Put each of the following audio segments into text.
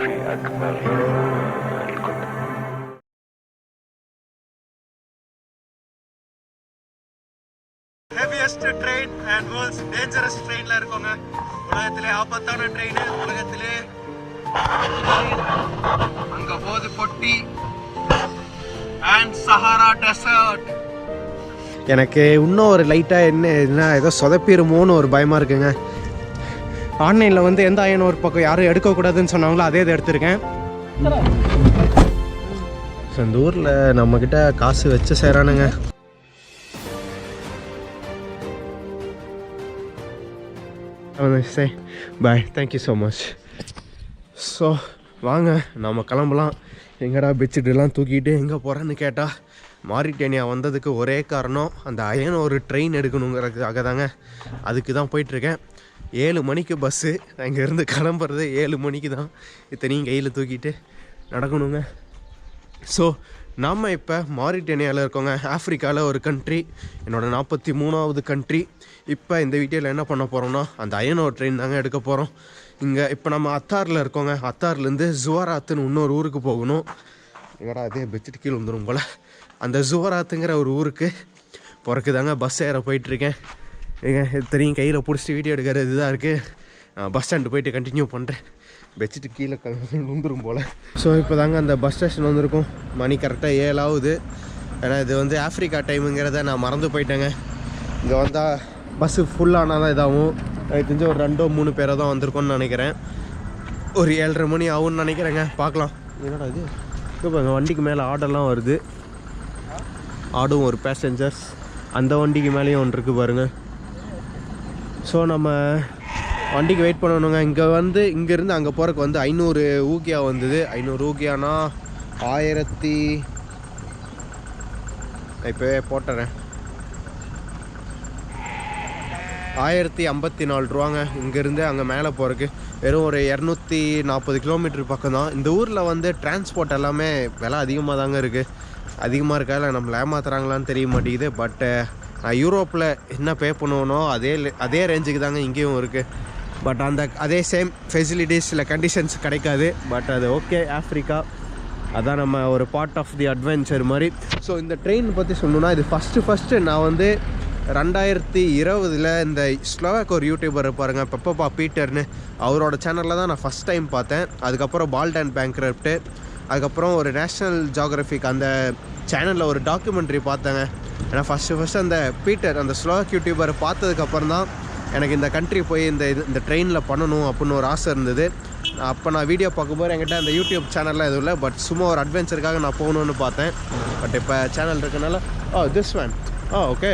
Heaviest train and world's dangerous train la irukkonga உலகத்திலே ஆபத்தான train உலகத்திலே அங்க போது பொட்டி and Sahara Desert. எனக்கு இன்னும் ஒரு லைட்டாக என்ன ஏதோ சொதப்பிடுமோன்னு ஒரு பயமாக இருக்குங்க. ஆன்லைனில் வந்து எந்த அயன் ஒரு பக்கம் யாரும் எடுக்கக்கூடாதுன்னு சொன்னாங்களோ அதே இதை எடுத்திருக்கேன். ஸோ இந்த ஊரில் நம்மக்கிட்ட காசு வச்சு சேரானுங்க. பாய், தேங்க்யூ ஸோ மச். ஸோ வாங்க நம்ம கிளம்பலாம். எங்கடா பெட்ஷீட்டெல்லாம் தூக்கிட்டு எங்கே போகிறேன்னு கேட்டால் மாரிட்டேனியா வந்ததுக்கு ஒரே காரணம் அந்த அயன் ஒரு ட்ரெயின் எடுக்கணுங்கிறதுக்காக தாங்க. அதுக்கு தான் போயிட்டுருக்கேன். 7 மணிக்கு பஸ்ஸு. இங்கேருந்து கிளம்புறது 7 மணிக்கு தான். இத்தனையும் கையில் தூக்கிட்டு நடக்கணுங்க. ஸோ நம்ம இப்போ மாரிட்டேனியாவில் இருக்கோங்க. ஆஃப்ரிக்காவில் ஒரு கண்ட்ரி, என்னோடய 43வது கண்ட்ரி. இப்போ இந்த வீடியோவில் என்ன பண்ண போகிறோம்னா அந்த அயன் ஒரு ட்ரெயின் தாங்க எடுக்க போகிறோம். இங்கே இப்போ நம்ம அத்தாரில் இருக்கோங்க. அத்தார்லேருந்து ஜுவராத்துன்னு இன்னொரு ஊருக்கு போகணும். எங்கடா அதே பெட்ஷீட் கீழே வந்துடும் போல். அந்த ஜுவராத்துங்கிற ஒரு ஊருக்கு பிறகு தாங்க பஸ் ஏற போயிட்டுருக்கேன். தெரியும் கையில் பிடிச்சிட்டு வீடியோ எடுக்கிறது இதுதான் இருக்குது. பஸ் ஸ்டாண்டு போயிட்டு கண்டினியூ பண்ணுறேன். பெட்ஷீட்டு கீழே வந்துடும் போல். ஸோ இப்போ தாங்க அந்த பஸ் ஸ்டேஷன் வந்திருக்கும். மணி கரெக்டாக 7 ஆகுது. ஏன்னா இது வந்து ஆஃப்ரிக்கா டைமுங்கிறத நான் மறந்து போயிட்டேங்க. இங்கே வந்தால் பஸ்ஸு ஃபுல்லானால் தான் இதாகும். எனக்கு தெரிஞ்சு ஒரு 2-3 பேரை தான் வந்திருக்கோன்னு நினைக்கிறேன். ஒரு 7:30 மணி ஆகும்னு நினைக்கிறேங்க. பார்க்கலாம். என்னடா இது இப்போ எங்கள் வண்டிக்கு மேலே ஆர்டர்லாம் வருது. ஆடும் ஒரு பேசஞ்சர்ஸ். அந்த வண்டிக்கு மேலேயும் ஒன்று இருக்குது பாருங்கள். ஸோ நம்ம வண்டிக்கு வெயிட் பண்ணணுங்க. இங்கே வந்து இங்கேருந்து அங்கே போகிறக்கு வந்து 500 ஊக்கியா வந்தது. 500 ஊக்கியானா 1000 இப்போவே போட்டுறேன் 1054 ரூபாங்க. இங்கேருந்து அங்கே மேலே போகிறக்கு வெறும் ஒரு 240 கிலோமீட்டர் பக்கம் தான். இந்த ஊரில் வந்து டிரான்ஸ்போர்ட் எல்லாமே விலை அதிகமாக தாங்க இருக்குது. அதிகமாக இருக்காது, நம்மளை ஏமாத்துறாங்களான்னு தெரிய மாட்டேங்குது. பட்டு நான் யூரோப்பில் என்ன பே பண்ணுவேனோ அதே ரேஞ்சுக்கு தாங்க இங்கேயும் இருக்குது. பட் அதே சேம் ஃபெசிலிட்டிஸ் சில கண்டிஷன்ஸ் கிடைக்காது. பட் அது ஓகே, ஆஃப்ரிக்கா அதான் நம்ம ஒரு பார்ட் ஆஃப் தி அட்வென்ச்சர் மாதிரி. ஸோ இந்த ட்ரெயின் பற்றி சொல்லணுன்னா இது ஃபஸ்ட்டு நான் வந்து 2020 இந்த ஸ்லோவாக் ஒரு யூடியூபர் இருப்பாருங்க, பெப்பப்பா பீட்டர்னு. அவரோட சேனலில் தான் நான் ஃபஸ்ட் டைம் பார்த்தேன். அதுக்கப்புறம் பால்ட் அண்ட் பேங்க்ரப்ட்டு, அதுக்கப்புறம் ஒரு நேஷ்னல் ஜியோகிராஃபிக் அந்த சேனலில் ஒரு டாக்குமெண்ட்ரி பார்த்தேங்க. ஏன்னா ஃபஸ்ட்டு அந்த பீட்டர் அந்த ஸ்லோவாக் யூடியூபரை பார்த்ததுக்கப்புறம் தான் எனக்கு இந்த கண்ட்ரி போய் இந்த ட்ரெயினில் பண்ணணும் அப்படின்னு ஒரு ஆசை இருந்தது. அப்போ நான் வீடியோ பார்க்கும்போது என்கிட்ட அந்த யூடியூப் சேனல்லாம் எதுவும் இல்லை. பட் சும்மா ஒரு அட்வென்ச்சருக்காக நான் போகணுன்னு பார்த்தேன். பட் இப்போ சேனல் இருக்கனால திஸ் வேன் ஓகே.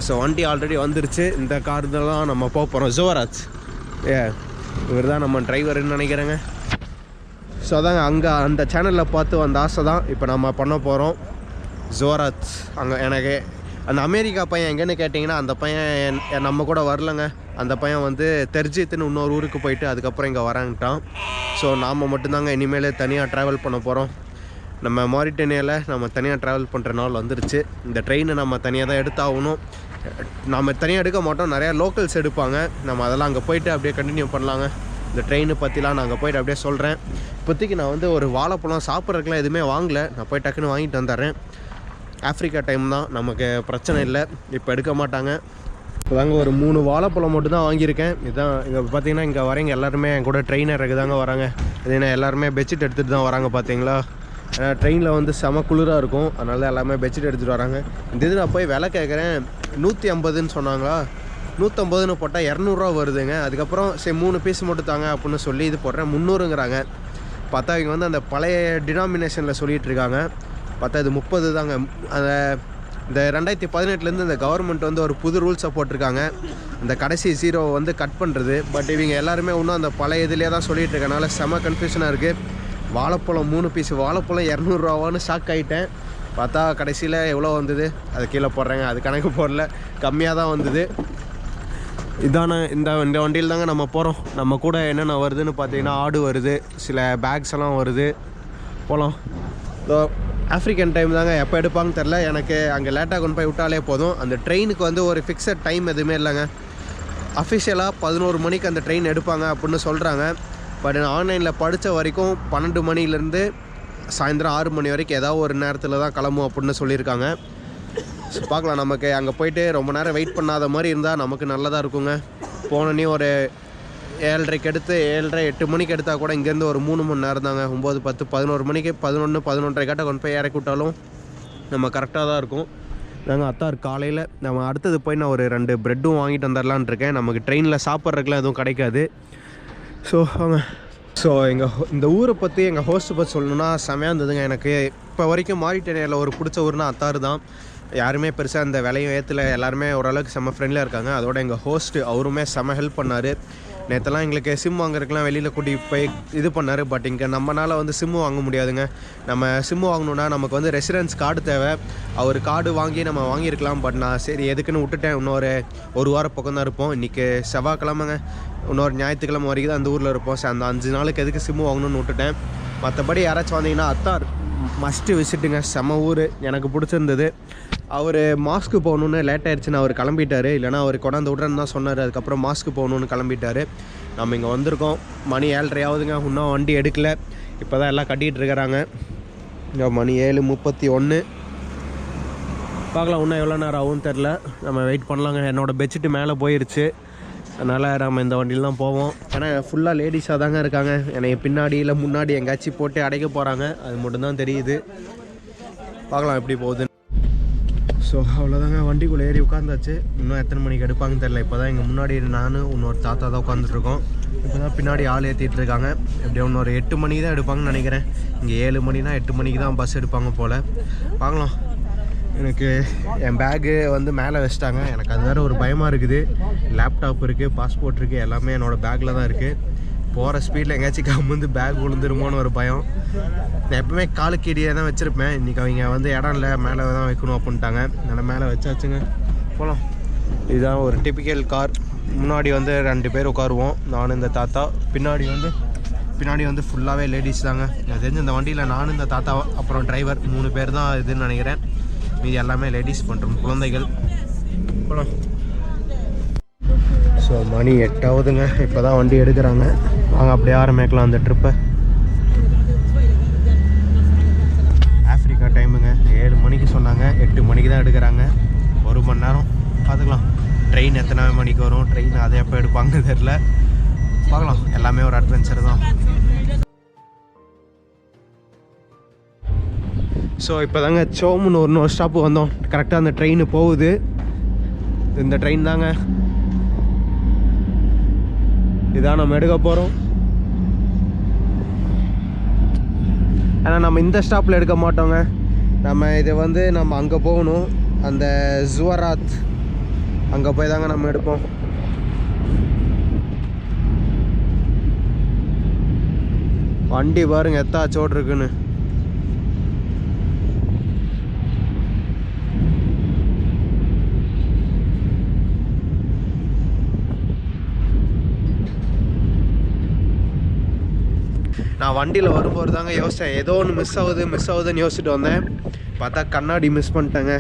ஸோ வண்டி ஆல்ரெடி வந்துருச்சு. இந்த கார் தான் நம்ம போக போகிறோம். ஜுவராத் இவர் தான் நம்ம டிரைவருன்னு நினைக்கிறேங்க. ஸோ அதாங்க அங்கே அந்த சேனலில் பார்த்து அந்த ஆசை தான் இப்போ நம்ம பண்ண போகிறோம். ஜுவராத் அங்கே எனக்கு அந்த அமெரிக்கா பையன் எங்கேன்னு கேட்டிங்கன்னா அந்த பையன் நம்ம கூட வரலங்க. அந்த பையன் வந்து தெர்ஜித்துன்னு இன்னொரு ஊருக்கு போயிட்டு அதுக்கப்புறம் இங்கே வராங்கிட்டான். ஸோ நாம் மட்டும்தாங்க இனிமேல் தனியாக ட்ராவல் பண்ண போகிறோம். நம்ம மாரிட்டேனியாவில் நம்ம தனியாக ட்ராவல் பண்ணுற நாள் வந்துருச்சு. இந்த ட்ரெயினை நம்ம தனியாக தான் எடுத்தாகணும். நம்ம தனியாக எடுக்க மாட்டோம், நிறையா லோக்கல்ஸ் எடுப்பாங்க. நம்ம அதெல்லாம் அங்கே போயிட்டு அப்படியே கண்டினியூ பண்ணலாங்க. இந்த ட்ரெயினை பற்றிலாம் நான் அங்கே போய்ட்டு அப்படியே சொல்கிறேன். இப்போதைக்கு நான் வந்து ஒரு வாழைப்பழம் சாப்பிட்றதுக்குலாம் எதுவுமே வாங்கலை. நான் போய் டக்குன்னு வாங்கிட்டு வந்துடுறேன். ஆஃப்ரிக்கா டைம் தான், நமக்கு பிரச்சனை இல்லை, இப்போ எடுக்க மாட்டாங்க. இப்போ தாங்க ஒரு 3 வாழைப்பழம் மட்டும் தான் வாங்கியிருக்கேன். இதுதான் இங்கே பார்த்தீங்கன்னா இங்கே வரீங்க எல்லாருமே என் கூட ட்ரெயினருக்கு தாங்க வராங்க. இது என்ன எல்லாருமே பெட்ஷீட் எடுத்துகிட்டு தான் வராங்க பார்த்தீங்களா. ஏன்னா ட்ரெயினில் வந்து செம குளிராக இருக்கும், அதனால எல்லாமே பெட்ஷீட் எடுத்துகிட்டு வராங்க. இந்த இது நான் போய் விலை கேட்குறேன். 150ன்னு சொன்னாங்களா, 150ன்னு போட்டால் 200 வருதுங்க. அதுக்கப்புறம் சரி 3 பீஸ் மட்டும் தாங்க அப்படின்னு சொல்லி இது போடுறேன் 300ங்கிறாங்க. பார்த்தா இவங்க வந்து அந்த பழைய டினாமினேஷனில் சொல்லிகிட்டு இருக்காங்க. பார்த்தா இது 30 தாங்க. அந்த இந்த 2018 இந்த கவர்மெண்ட் வந்து ஒரு புது ரூல்ஸை போட்டிருக்காங்க, இந்த கடைசி 0 வந்து கட் பண்ணுறது. பட் இவங்க எல்லாருமே இன்னும் அந்த பழைய இதிலே தான் சொல்லிகிட்டு இருக்கனால செம கன்ஃபியூஷனாக இருக்குது. வாழைப்பழம் 3 பீஸ் வாழைப்பழம் 200 ரூபான்னு ஷாக் ஆகிட்டேன். பார்த்தா கடைசியில் எவ்வளோ வந்தது அது கீழே போடுறேங்க, அது கணக்கு போடல, கம்மியாக தான் வந்தது. இதான இந்த வண்டியில் தாங்க நம்ம போகிறோம். நம்ம கூட என்னென்ன வருதுன்னு பார்த்தீங்கன்னா ஆடு வருது, சில பேக்ஸ் எல்லாம் வருது. போகலாம். ஸோ ஆஃப்ரிக்கன் டைம் தாங்க, எப்போ எடுப்பாங்கன்னு தெரில. எனக்கு அங்கே லேட்டாக கொண்டு போய் விட்டாலே போதும். அந்த ட்ரெயினுக்கு வந்து ஒரு ஃபிக்ஸட் டைம் எதுவுமே இல்லைங்க. அஃபிஷியலாக 11 மணிக்கு அந்த ட்ரெயின் எடுப்பாங்க அப்படின்னு சொல்கிறாங்க. பட் ஆன்லைனில் படித்த வரைக்கும் 12 மணிலேருந்து சாயந்தரம் 6 மணி வரைக்கும் ஏதாவது ஒரு நேரத்தில் தான் கிளம்பும் அப்படின்னு சொல்லியிருக்காங்க. ஸோ பார்க்கலாம், நமக்கு அங்கே போய்ட்டு ரொம்ப நேரம் வெயிட் பண்ணாத மாதிரி இருந்தால் நமக்கு நல்லதாக இருக்குங்க. போனோன்னே ஒரு 7:30 எடுத்து 7:30 8 மணிக்கு எடுத்தால் கூட இங்கேருந்து ஒரு 3 மணி நேரம் தாங்க. 9 10 11 மணிக்கு 11 11:30 கிட்ட கொண்டு போய் இறக்கி விட்டாலும் நம்ம கரெக்டாக தான் இருக்கும். நாங்கள் அத்தார் காலையில் நம்ம அடுத்தது போய் நான் ஒரு 2 ப்ரெட்டும் வாங்கிட்டு வந்துடலான் இருக்கேன். நமக்கு ட்ரெயினில் சாப்பிட்றதுக்குலாம் எதுவும் கிடைக்காது. ஸோ இந்த ஊரை பற்றி எங்கள் ஹோஸ்ட்டை பற்றி சொல்லணுன்னா செமையாக இருந்ததுங்க. எனக்கு இப்போ வரைக்கும் மாரிட்டேனியாவில் ஒரு பிடிச்ச ஊர்னா அத்தார் தான். யாருமே பெருசாக அந்த விலையும் ஏற்றல, எல்லாருமே ஓரளவுக்கு செம்ம ஃப்ரெண்ட்லியாக இருக்காங்க. அதோட எங்கள் ஹோஸ்ட்டு அவருமே செம்ம ஹெல்ப் பண்ணார். நேற்றுலாம் எங்களுக்கு சிம் வாங்குறதுக்குலாம் வெளியில் கூட்டிகிட்டு போய் இது பண்ணார். பட் இங்கே நம்மளால் வந்து சிம்மு வாங்க முடியாதுங்க. நம்ம சிம்மு வாங்கணுன்னா நமக்கு வந்து ரெசிடென்ஸ் கார்டு தேவை. அவர் கார்டு வாங்கி நம்ம வாங்கியிருக்கலாம். பட் நான் சரி எதுக்குன்னு விட்டுட்டேன். ஒரு வாரம் பக்கம் தான் இருப்போம். இன்றைக்கி செவ்வாய்க்கிழமைங்க, இன்னொரு ஞாயிற்றுக்கிழமை வரைக்கும் தான் அந்த ஊரில் இருப்போம். அந்த 5 நாளுக்கு எதுக்கு சிம்மு வாங்கணும்னு விட்டுட்டேன். மற்றபடி யாராச்சும் வந்தீங்கன்னா அத்தார் மஸ்ட்டு விசிட்டுங்க. செம்ம ஊர், எனக்கு பிடிச்சிருந்தது. அவர் மாஸ்க்கு போகணுன்னு லேட் ஆகிடுச்சுன்னு அவர் கிளம்பிட்டார். இல்லைனா அவர் கொண்டாந்து விட்றேன்னு தான் சொன்னார். அதுக்கப்புறம் மாஸ்க்கு போகணுன்னு கிளம்பிட்டார். நம்ம இங்கே வந்திருக்கோம். மணி 7:30 ஆகுதுங்க. இன்னும் வண்டி எடுக்கலை. இப்போ தான் எல்லாம் கட்டிகிட்டு இருக்கிறாங்க. இங்கே மணி 7:31. பார்க்கலாம் இன்னும் எவ்வளோ நேரம் ஆகும்னு தெரில. நம்ம வெயிட் பண்ணலாங்க. என்னோடய பெட்ஷீட்டு மேலே போயிடுச்சு. அதனால் நம்ம இந்த வண்டியில் தான் போவோம். ஏன்னா ஃபுல்லாக லேடிஸாக தாங்க இருக்காங்க. என்னை பின்னாடி இல்லை முன்னாடி எங்கேயாச்சும் போட்டு அடைக்க போகிறாங்க. அது மட்டும்தான் தெரியுது. பார்க்கலாம் எப்படி போகுது. ஸோ அவ்வளோதாங்க, வண்டிக்குள்ளே ஏறி உட்காந்தாச்சு. இன்னும் எத்தனை மணிக்கு எடுப்பாங்கன்னு தெரில. இப்போ தான் எங்கள் முன்னாடி நானும் இன்னொரு தாத்தா தான் உட்காந்துட்ருக்கோம். இப்போ தான் பின்னாடி ஆள் ஏற்றிட்டு இருக்காங்க. எப்படியும் இன்னொரு 8 மணிக்கு தான் எடுப்பாங்கன்னு நினைக்கிறேன். இங்கே 7 மணினா 8 மணிக்கு தான் பஸ் எடுப்பாங்க போல். பார்க்கலாம். எனக்கு என் பேக்கு வந்து மேலே வச்சிட்டாங்க. எனக்கு அது வேறு ஒரு பயமாக இருக்குது. லேப்டாப் இருக்குது, பாஸ்போர்ட் இருக்குது, எல்லாமே என்னோடய பேக்கில் தான் இருக்குது. போகிற ஸ்பீடில் எங்கேயாச்சும் கம்முந்து பேக் விழுந்துருமோன்னு ஒரு பயம். நான் எப்பவுமே காலுக்கீடியே தான் வச்சுருப்பேன். இன்றைக்கி அவங்க வந்து இடம் இல்லை, மேலே தான் வைக்கணும் அப்படின்ட்டாங்க. அதனால் மேலே வச்சாச்சுங்க. போகலாம். இதுதான் ஒரு டிப்பிக்கல் கார். முன்னாடி வந்து 2 பேர் உட்காருவோம், நானும் இந்த தாத்தா. பின்னாடி வந்து ஃபுல்லாகவே லேடிஸ் தாங்க. எனக்கு தெரிஞ்சு இந்த வண்டியில் நானும் இந்த தாத்தா அப்புறம் டிரைவர் 3 பேர் தான் இதுன்னு நினைக்கிறேன். மீதி எல்லாமே லேடிஸ் பண்ணுறோம், குழந்தைகள். போகலாம். ஸோ மணி 8 ஆகுதுங்க. இப்போ தான் வண்டி எடுக்கிறாங்க. வாங்க அப்படியே ஆரம்பிக்கலாம் அந்த ட்ரிப்பை. ஆஃப்ரிக்கா டைமுங்க. 7 மணிக்கு சொன்னாங்க, 8 மணிக்கு தான் எடுக்கிறாங்க. 1 மணி நேரம் பார்த்துக்கலாம். ட்ரெயின் எத்தனை மணிக்கு வரும், ட்ரெயின் அதை எப்போ எடுப்பாங்கன்னு தெரில. பார்க்கலாம். எல்லாமே ஒரு அட்வென்ச்சர் தான். ஸோ இப்போ தாங்க சோமுன்னு ஒரு ஸ்டாப்பு வந்தோம். கரெக்டாக அந்த ட்ரெயின் போகுது. இந்த ட்ரெயின் தாங்க, இதான் நம்ம எடுக்க போகிறோம். ஆனால் நம்ம இந்த ஸ்டாப்பில் எடுக்க மாட்டோங்க. இது வந்து நம்ம அங்கே போகணும். அந்த ஜுவராத் அங்கே போய் தாங்க நம்ம எடுப்போம். வண்டி பாருங்க எத்தாச்சோடு இருக்குன்னு. நான் வண்டியில் வரும்போது தாங்க யோசித்தேன், ஏதோ ஒன்று மிஸ் ஆகுதுன்னு யோசிச்சுட்டு வந்தேன். பார்த்தா கண்ணாடி மிஸ் பண்ணிட்டேங்க.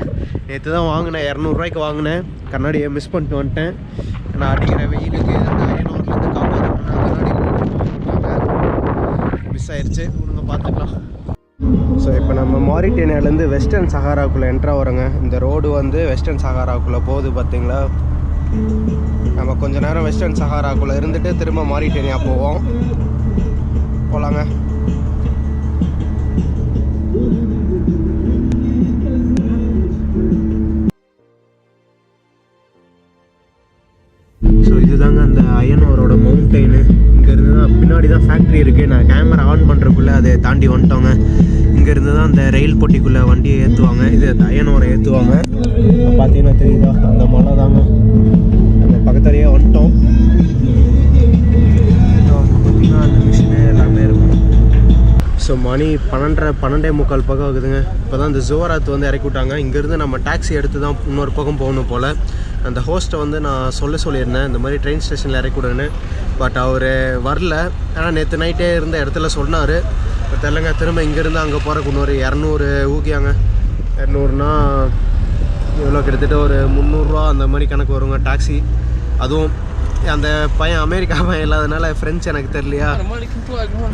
நேற்று தான் வாங்கினேன், 200 ரூபாய்க்கு வாங்கினேன். கண்ணாடியை மிஸ் பண்ணிட்டு வந்துட்டேன். நான் அடிக்கிற வெயிலுக்கு அந்த அயனூர்லேருந்து காப்பாற்றணும்னா கண்ணாடி மிஸ் ஆயிடுச்சு. ஒழுங்க பார்த்துக்கலாம். ஸோ இப்போ நம்ம மாரிட்டேனியாவிலேருந்து வெஸ்டர்ன் சஹாராவுக்குள்ளே என்ட்ரா வரோங்க. இந்த ரோடு வந்து வெஸ்டர்ன் சஹாராவுக்குள்ளே போகுது பார்த்தீங்களா. நம்ம கொஞ்சம் நேரம் வெஸ்டர்ன் சஹாராவுக்குள்ளே இருந்துட்டு திரும்ப மாரிட்டேனியா போவோம். போகலாங்க. ஸோ இதுதாங்க அந்த அயனோரோட மவுண்டெயின். இங்கேருந்து தான் பின்னாடி தான் ஃபேக்ட்ரி இருக்குது. நான் கேமரா ஆன் பண்ணுறதுக்குள்ளே அதை தாண்டி வந்துட்டோங்க. இங்கேருந்து தான் அந்த ரயில் பொட்டிக்குள்ளே வண்டியை ஏற்றுவாங்க. இது அயனோரை ஏற்றுவாங்க. பார்த்தீங்கன்னா தெரியுதா, அந்த மலை தாங்க. அந்த பக்கத்துலேயே வந்துட்டோம். பார்த்தீங்கன்னா அந்த மிஷினு எல்லாமே இருக்கும். ஸோ மணி 12:45 பக்கம் ஆகுதுங்க. இப்போ தான் இந்த ஜுவராத் வந்து இறக்கி விட்டாங்க. இங்கேருந்து நம்ம டாக்ஸி எடுத்து தான் இன்னொரு பக்கம் போகணும் போல். அந்த ஹோஸ்ட்டை வந்து நான் சொல்லியிருந்தேன் இந்த மாதிரி ட்ரெயின் ஸ்டேஷனில் இறக்கி விடுன்னு. பட் அவர் வரல. ஆனால் நேற்று நைட்டே இருந்த இடத்துல சொன்னார். இப்போ தெரியலங்க. திரும்ப இங்கேருந்து அங்கே போகிறக்கு இன்னொரு 200 ஊக்கியாங்க. 200னா எவ்வளோ, கிட்டத்தட்ட ஒரு 300 ரூபா அந்த மாதிரி கணக்கு வருங்க டாக்ஸி. அதுவும் அந்த பையன் அமெரிக்கா பையன் இல்லாதனால ஃப்ரெண்ட்ஸ் எனக்கு தெரியலையா,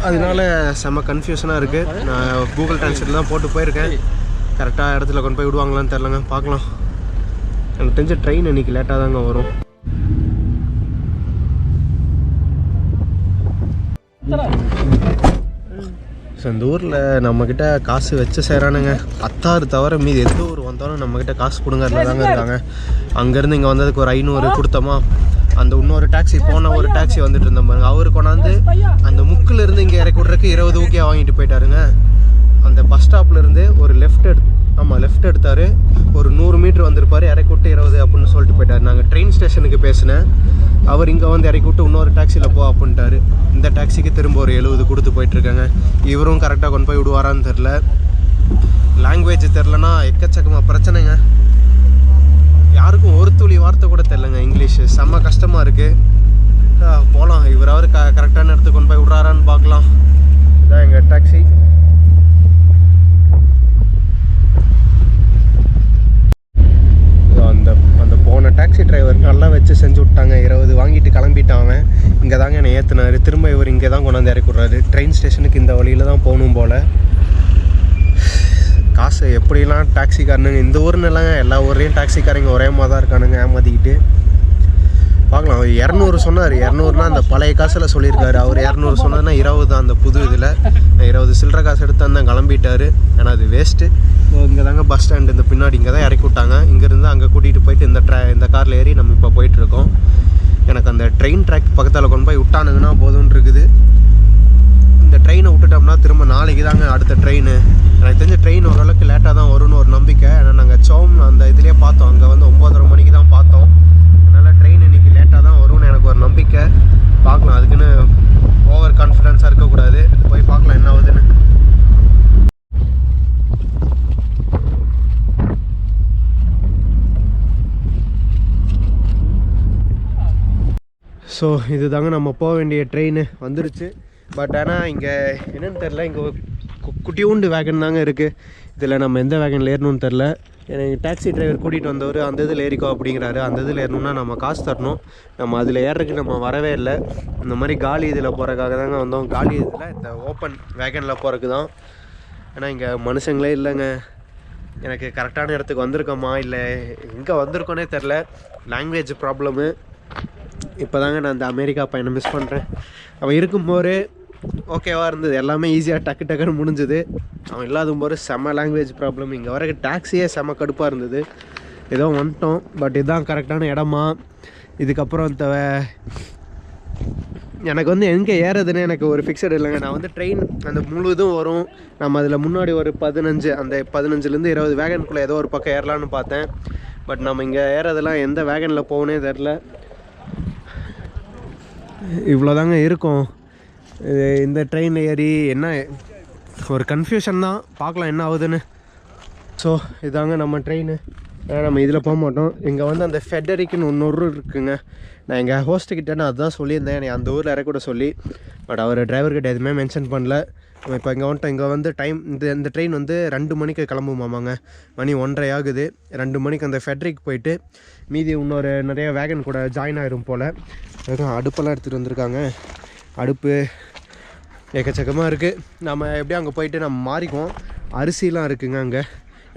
அதனால செம்ம கன்ஃபியூஷனாக இருக்குது. நான் கூகுள் ட்ரான்ஸ்லேட் தான் போட்டு போயிருக்கேன். கரெக்டாக இடத்துல கொண்டு போய் விடுவாங்களான்னு தெரிலங்க, பார்க்கலாம். எனக்கு தெரிஞ்ச ட்ரெயின் இன்றைக்கி லேட்டாக தாங்க வரும். ஸோ இந்த ஊரில் நம்மக்கிட்ட காசு வச்சு சேரானுங்க. அத்தாறு தவிர மீது எந்த ஊர் வந்தாலும் நம்மக்கிட்ட காசு கொடுங்கறதுல தாங்க இருக்காங்க. அங்கேருந்து இங்கே வந்ததுக்கு ஒரு 500 கொடுத்தோமா, அந்த இன்னொரு டாக்ஸி போன ஒரு டாக்ஸி வந்துட்டு இருந்தோம் பாருங்க, அவரு கொண்டாந்து அந்த முக்கிலேருந்து இங்கே இறக்கி விட்றதுக்கு 20 ஊக்கியா வாங்கிட்டு போயிட்டாருங்க. அந்த பஸ் ஸ்டாப்லேருந்து ஒரு லெஃப்ட் எடுத்தார், ஒரு 100 மீட்டர் வந்திருப்பார், இறக்கி விட்டு 20 அப்படின்னு சொல்லிட்டு போயிட்டார். நாங்கள் ட்ரெயின் ஸ்டேஷனுக்கு பேசினேன், அவர் இங்கே வந்து இறக்கி விட்டு இன்னொரு டாக்ஸியில் போ அப்படின்ட்டாரு. இந்த டாக்ஸிக்கு திரும்ப ஒரு 70 கொடுத்து போயிட்டுருக்காங்க. இவரும் கரெக்டாக கொண்டு போய் விடுவாரான்னு தெரில. லாங்குவேஜ் தெரிலனா எக்கச்சக்கமாக பிரச்சனைங்க. யாருக்கும் ஒரு துளி வார்த்தை கூட தெரிலங்க இங்கிலீஷு. செம்ம கஷ்டமாக இருக்குது. போகலாம், இவராவது கரெக்டான இடத்துக்கு கொண்டு போய் விட்றாரான்னு பார்க்கலாம். இதான் எங்கள் டாக்ஸி. அந்த போன டாக்ஸி டிரைவர் நல்லா வச்சு செஞ்சு விட்டாங்க. 20 வாங்கிட்டு கிளம்பிட்டாங்க. இங்கே தாங்க என்னை ஏற்றினார். திரும்ப இவர் இங்கே தான் கொண்டாந்து இறக்கி விட்றாரு. ட்ரெயின் ஸ்டேஷனுக்கு இந்த வழியில் தான் போகணும் போல். காசு எப்படிலாம் டாக்ஸிக்காரனுங்க இந்த ஊர்னு இல்லைங்க, எல்லா ஊர்லேயும் டாக்ஸிக்காரங்க ஒரே மாதிரி தான் இருக்கானுங்க, ஏமாற்றிக்கிட்டு. பார்க்கலாம். 200 சொன்னார். 200னா அந்த பழைய காசில் சொல்லியிருக்காரு. அவர் 200 சொன்னதுன்னா 20 தான் அந்த புது இதில். 20 சில்லற காசு எடுத்து தான் கிளம்பிட்டார். ஏன்னா அது வேஸ்ட்டு. இங்கே தாங்க பஸ் ஸ்டாண்டு, இந்த பின்னாடி இங்கே தான் இறக்கி விட்டாங்க. இங்கேருந்து அங்கே கூட்டிகிட்டு போயிட்டு இந்த காரில் ஏறி நம்ம இப்போ போயிட்டுருக்கோம். எனக்கு அந்த ட்ரெயின் ட்ராக் பக்கத்தில் கொண்டு போய் விட்டானுங்கன்னா போதும்னு இருக்குது. இந்த ட்ரெயினை விட்டுட்டோம்னா திரும்ப நாளைக்கு தாங்க அடுத்த ட்ரெயின். எனக்கு தெரிஞ்ச ட்ரெயின் ஓரளவுக்கு லேட்டாக தான் வரும்னு ஒரு நம்பிக்கை. ஏன்னா நாங்கள் சோம் அந்த இதுலேயே பார்த்தோம், அங்கே வந்து 9:30 மணிக்கு தான் பார்த்தோம். அதனால் ட்ரெயின் இன்றைக்கி லேட்டாக தான் வரும்னு எனக்கு ஒரு நம்பிக்கை. பார்க்கலாம், அதுக்குன்னு ஓவர் கான்ஃபிடென்ஸாக இருக்கக்கூடாது. போய் பார்க்கலாம் என்ன ஆகுதுன்னு. ஸோ இது தாங்க நம்ம போக வேண்டிய ட்ரெயின் வந்துருச்சு. பட் ஆனால் இங்கே என்னென்னு தெரில, இங்கே குட்டியூண்டு வேகன் தாங்க இருக்குது. இதில் நம்ம எந்த வேகனில் ஏறணும்னு தெரில. எனக்கு டாக்ஸி டிரைவர் கூட்டிகிட்டு வந்தவர் அந்த இதில் ஏறிக்கோ அப்படிங்கிறாரு. அந்த இதில் ஏறணும்னா நம்ம காசு தரணும். நம்ம அதில் ஏறதுக்கு நம்ம வரவே இல்லை. இந்த மாதிரி காலி இதில் போகிறதுக்காக தாங்க வந்தோம். காலி இதில் இந்த ஓப்பன் வேகனில் போகிறதுக்கு தான். ஏன்னா இங்கே மனுஷங்களே இல்லைங்க. எனக்கு கரெக்டான இடத்துக்கு வந்திருக்கோமா இல்லை எங்கே வந்திருக்கோன்னே தெரில. Language problem. இப்போ தாங்க நான் இந்த அமெரிக்கா பையனை மிஸ் பண்ணுறேன். அவன் இருக்கும்போது ஓகேவாக இருந்தது, எல்லாமே ஈஸியாக டக்குன்னு முடிஞ்சுது. அவன் இல்லாத போது செம்ம லாங்குவேஜ் ப்ராப்ளம். இங்கே வர டாக்ஸியே செம்ம கடுப்பாக இருந்தது. ஏதோ வந்துட்டோம். பட் இதுதான் கரெக்டான இடமா. இதுக்கப்புறம் எனக்கு வந்து எங்கே ஏறதுன்னு எனக்கு ஒரு ஃபிக்ஸட் இல்லைங்க. நான் வந்து ட்ரெயின் அந்த முழுதும் வரும். நம்ம அதில் முன்னாடி ஒரு 15 அந்த 15லேருந்து 20 வேகனுக்குள்ளே ஏதோ ஒரு பக்கம் ஏறலான்னு பார்த்தேன். பட் நம்ம இங்கே ஏறதெல்லாம் எந்த வேகனில் போகனே தெரில. இவ்வளோதாங்க இருக்கும். இந்த ட்ரெயினில் ஏறி என்ன ஒரு கன்ஃபியூஷன் தான். பார்க்கலாம் என்ன ஆகுதுன்னு. ஸோ இதாங்க நம்ம ட்ரெயின். நம்ம இதில் போக மாட்டோம். இங்கே வந்து அந்த ஃபெடரிக்குன்னு இன்னொரு இருக்குங்க. நான் எங்கள் ஹோஸ்ட்டுக்கிட்ட நான் அதுதான் சொல்லியிருந்தேன், என்னை அந்த ஊரில் இறக்கூட சொல்லி. பட் அவர் டிரைவர்கிட்ட எதுவுமே மென்ஷன் பண்ணல. நம்ம இப்போ இங்கே வந்துட்டோம். இங்கே வந்து டைம் இந்த ட்ரெயின் வந்து 2 மணிக்கு கிளம்புமாமாங்க. மணி 1:30 ஆகுது. 2 மணிக்கு அந்த ஃபெட்ரிக் போயிட்டு மீதி இன்னொரு நிறைய வேகன் கூட ஜாயின் ஆகிரும் போல். அடுப்பெல்லாம் எடுத்துகிட்டு வந்திருக்காங்க. அடுப்பு எக்கச்சக்கமாக இருக்குது. நம்ம எப்படியும் அங்கே போயிட்டு நம்ம மாறிக்குவோம். அரிசிலாம் இருக்குங்க அங்கே.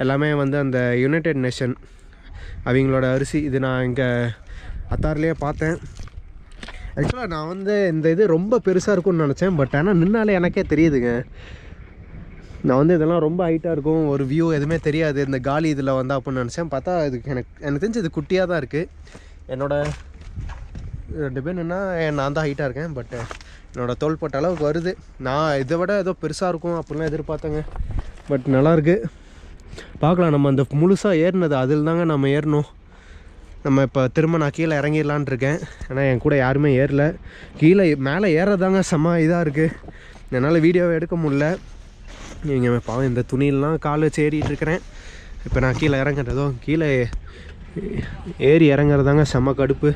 எல்லாமே வந்து அந்த யுனைடெட் நேஷன் அவங்களோட அரிசி. இது நான் இங்கே அத்தார்லேயே பார்த்தேன். ஆக்சுவலாக நான் வந்து இந்த இது ரொம்ப பெருசாக இருக்கும்னு நினச்சேன். பட் ஆனால் நின்னாலே எனக்கே தெரியுதுங்க. நான் வந்து இதெல்லாம் ரொம்ப ஹைட்டாக இருக்கும், ஒரு வியூ எதுவுமே தெரியாது இந்த காலி இதில் வந்தால் அப்படின்னு நினச்சேன். பார்த்தா இதுக்கு எனக்கு தெரிஞ்சு இது குட்டியாக தான் இருக்குது. என்னோடய 2 பேர் நின்னா நான் தான் ஹைட்டாக இருக்கேன். பட் என்னோடய தோள்பட்ட அளவுக்கு வருது. நான் இதை விட ஏதோ பெருசாக இருக்கும் அப்படிலாம் எதிர்பார்த்தேங்க. பட் நல்லாயிருக்கு. பார்க்கலாம். நம்ம அந்த முழுசாக ஏறினது அதில் தாங்க நம்ம ஏறணும். நம்ம இப்போ திரும்ப நான் கீழே இறங்கிடலான் இருக்கேன். ஏன்னா என் கூட யாருமே ஏறல. கீழே மேலே ஏறதாங்க செம்ம இதாக இருக்குது. என்னால் வீடியோவை எடுக்க முடில. நீங்கள் பாவம் இந்த துணியெல்லாம் கால் வச்சு ஏறிட்டு இருக்கிறேன். இப்போ நான் கீழே இறங்குறதோ கீழே ஏறி இறங்குறதாங்க செம்ம கடுப்பு.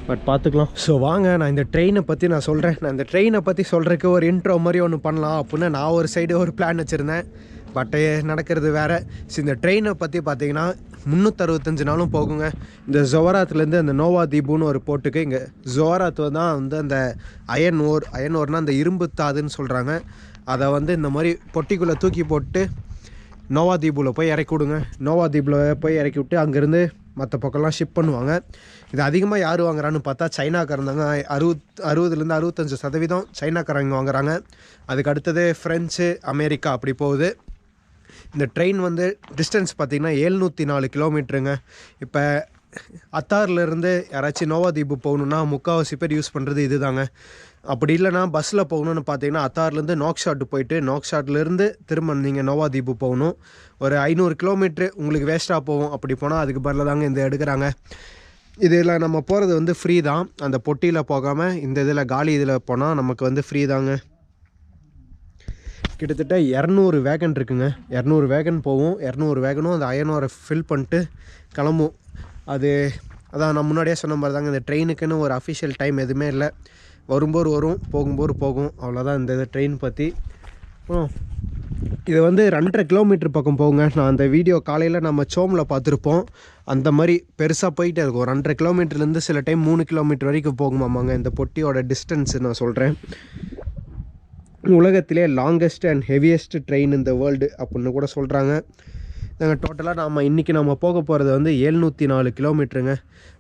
பட் பார்த்துக்கலாம். ஸோ வாங்க நான் இந்த ட்ரெயினை பற்றி நான் சொல்கிறேன். நான் இந்த ட்ரெயினை பற்றி சொல்கிறதுக்கு ஒரு இன்ட்ரோ மாதிரி ஒன்று பண்ணலாம் அப்படின்னு நான் ஒரு சைடு ஒரு பிளான் வச்சுருந்தேன். பட் நடக்கிறது வேறு. ஸோ இந்த ட்ரெயினை பற்றி பார்த்தீங்கன்னா 365 நாளும் போகுங்க. இந்த ஜொவராத்துலேருந்து அந்த நோவா தீபுன்னு ஒரு போர்ட்டுக்கு, இங்கே ஜொவராத் தான் வந்து அந்த அயன் ஓர்னால் அந்த இரும்பு தாதுன்னு சொல்கிறாங்க. அதை வந்து இந்த மாதிரி பொட்டிக்குள்ளே தூக்கி போட்டு நோவா தீபுவில் போய் இறக்கி விடுங்க. நோவா தீபில் போய் இறக்கி விட்டு அங்கேருந்து மற்ற பக்கம்லாம் ஷிப் பண்ணுவாங்க. இது அதிகமாக யார் வாங்குறான்னு பார்த்தா சைனாக்காரந்தாங்க. 60-65% 65% சைனாக்காரங்க வாங்குறாங்க. அதுக்கு அடுத்தது ஃப்ரெஞ்சு, அமெரிக்கா அப்படி போகுது. இந்த ட்ரெயின் வந்து டிஸ்டன்ஸ் பார்த்திங்கன்னா 704 கிலோமீட்டருங்க. இப்போ அத்தார்லேருந்து யாராச்சும் நோவா தீபு போகணுன்னா முக்கால்வாசி பேர் யூஸ் பண்ணுறது இது தாங்க. அப்படி இல்லைனா பஸ்ஸில் போகணுன்னு பார்த்தீங்கன்னா அத்தார்லேருந்து நோக்ஷாட் போயிட்டு நோக்ஷாட்லேருந்து திரும்ப நீங்கள் நோவா தீபு போகணும். ஒரு 500 கிலோமீட்ரு உங்களுக்கு வேஸ்ட்டாக போகும். அப்படி போனால் அதுக்கு பதிலாக தாங்க இந்த எடுக்கிறாங்க. இதில் நம்ம போகிறது வந்து ஃப்ரீ தான். அந்த பொட்டியில் போகாமல் இந்த இதில் காலி இதில் போனால் நமக்கு வந்து ஃப்ரீ தாங்க. கிட்டத்தட்ட 200 வேகன் இருக்குங்க. 200 வேகன் போகும். 200 வேகனும் அந்த அயனோரை ஃபில் பண்ணிட்டு கிளம்பும். அதான் நான் முன்னாடியே சொன்ன மாதிரி தாங்க, இந்த ட்ரெயினுக்குன்னு ஒரு அஃபிஷியல் டைம் எதுவுமே இல்லை. வரும்போது வரும், போகும்போது போகும், அவ்வளோதான் இந்த ட்ரெயின் பற்றி. இது வந்து 2.5 கிலோமீட்டர் பக்கம் போகுங்க. நான் அந்த வீடியோ காலையில் நம்ம சோமில் பார்த்துருப்போம். அந்த மாதிரி பெருசாக போயிட்டே இருக்கும். 2.5 கிலோமீட்டர்லேருந்து சில டைம் 3 கிலோமீட்டர் வரைக்கும் போகுமாமாங்க இந்த பொட்டியோட டிஸ்டன்ஸு நான் சொல்கிறேன். உலகத்திலே லாங்கஸ்ட் அண்ட் ஹெவியஸ்ட் ட்ரெயின் இந்த வேர்ல்டு அப்படின்னு கூட சொல்கிறாங்க. நாங்கள் டோட்டலாக நம்ம போக போகிறது வந்து 704 கிலோமீட்டருங்க.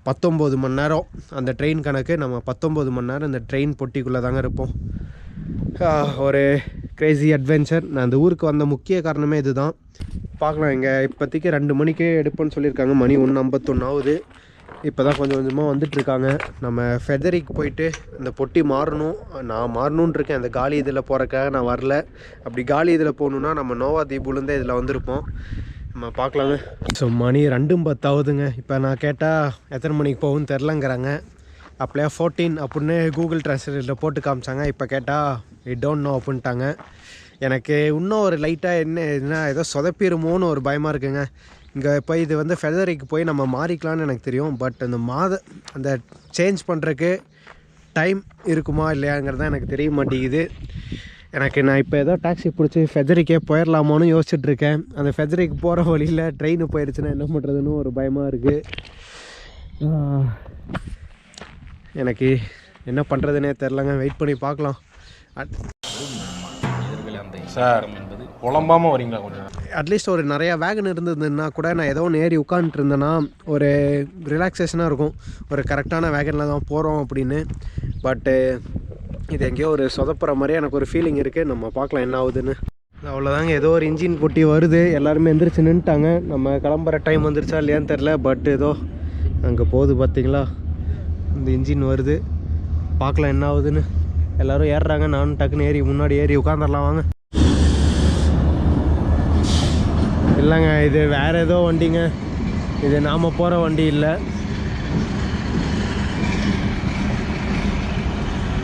19 மணி நேரம் அந்த ட்ரெயின் கணக்கு. நம்ம 19 மணி நேரம் இந்த ட்ரெயின் பொட்டிக்குள்ளே தாங்க இருப்போம். ஒரு க்ரேசி அட்வென்ச்சர். நான் அந்த ஊருக்கு வந்த முக்கிய காரணமே இது தான். பார்க்கலாம், இங்கே இப்போதைக்கு 2 மணிக்கு எடுப்போன்னு சொல்லியிருக்காங்க. மணி 1:51 ஆகுது. இப்போ தான் கொஞ்சம் கொஞ்சமாக வந்துட்டுருக்காங்க. நம்ம ஃபெதரிக்கு போயிட்டு இந்த பொட்டி மாறணும். நான் மாறணுன்னு இருக்கேன். அந்த காலி இதில் போகிறக்காக நான் வரல. அப்படி காலி இதில் போகணுன்னா நம்ம நோவா தீபுலேருந்தே இதில் வந்திருப்போம். நம்ம பார்க்கலாங்க. ஸோ மணி 2:10 ஆகுதுங்க. இப்போ நான் கேட்டால் எத்தனை மணிக்கு போகும்னு தெரிலங்கிறாங்க. அப்படியே 14 அப்படின்னு கூகுள் ட்ரான்ஸ்லேட்டரில் போட்டு காமிச்சாங்க. இப்போ கேட்டால் இட் டோன்ட் நோ அப்படின்ட்டாங்க. எனக்கு இன்னும் ஒரு லைட்டாக என்ன ஏதோ சொதப்பிடுமோன்னு ஒரு பயமாக இருக்குங்க. இங்கே போய் இது வந்து ஃபெதரிக்கு போய் நம்ம மாறிக்கலான்னு எனக்கு தெரியும். பட் அந்த சேஞ்ச் பண்ணுறக்கு டைம் இருக்குமா இல்லையாங்கிறது தான் எனக்கு தெரிய மாட்டேங்குது. நான் இப்போ ஏதோ டாக்ஸி பிடிச்சி ஃபெதரிக்கே போயிடலாமான்னு யோசிச்சுட்ருக்கேன். அந்த ஃபெதரிக்கு போகிற வழியில் ட்ரெயின் போயிடுச்சுன்னா என்ன பண்ணுறதுன்னு ஒரு பயமாக இருக்குது. எனக்கு என்ன பண்ணுறதுனே தெரிலங்க. வெயிட் பண்ணி பார்க்கலாம். சார் குழம்பாமல் வரீங்களா கொஞ்சம்? அட்லீஸ்ட் ஒரு நிறையா வேகன் இருந்ததுன்னா கூட நான் ஏதோ ஒன்று ஏறி உட்காந்துட்டு இருந்தேன்னா ஒரு ரிலாக்ஸேஷனாக இருக்கும். ஒரு கரெக்டான வேகனில் தான் போகிறோம் அப்படின்னு. பட்டு இது எங்கேயோ ஒரு சொதப்புற மாதிரியே எனக்கு ஒரு ஃபீலிங் இருக்குது. நம்ம பார்க்கலாம் என்ன ஆகுதுன்னு. அவ்வளோதாங்க, ஏதோ ஒரு இன்ஜின் பொட்டி வருது. எல்லாருமே எந்திரிச்சு நின்றுட்டாங்க. நம்ம கிளம்புற டைம் வந்துருச்சா இல்லையான்னு தெரில. பட் ஏதோ அங்கே போகுது பார்த்தீங்களா, இந்த இன்ஜின் வருது. பார்க்கலாம் என்ன ஆகுதுன்னு. எல்லோரும் ஏறுறாங்க. நானும் டக்குன்னு முன்னாடி ஏறி உட்காந்துடலாம் வாங்க. இல்லைங்க, இது வேறு ஏதோ வண்டிங்க. இது நாம் போகிற வண்டி இல்லை.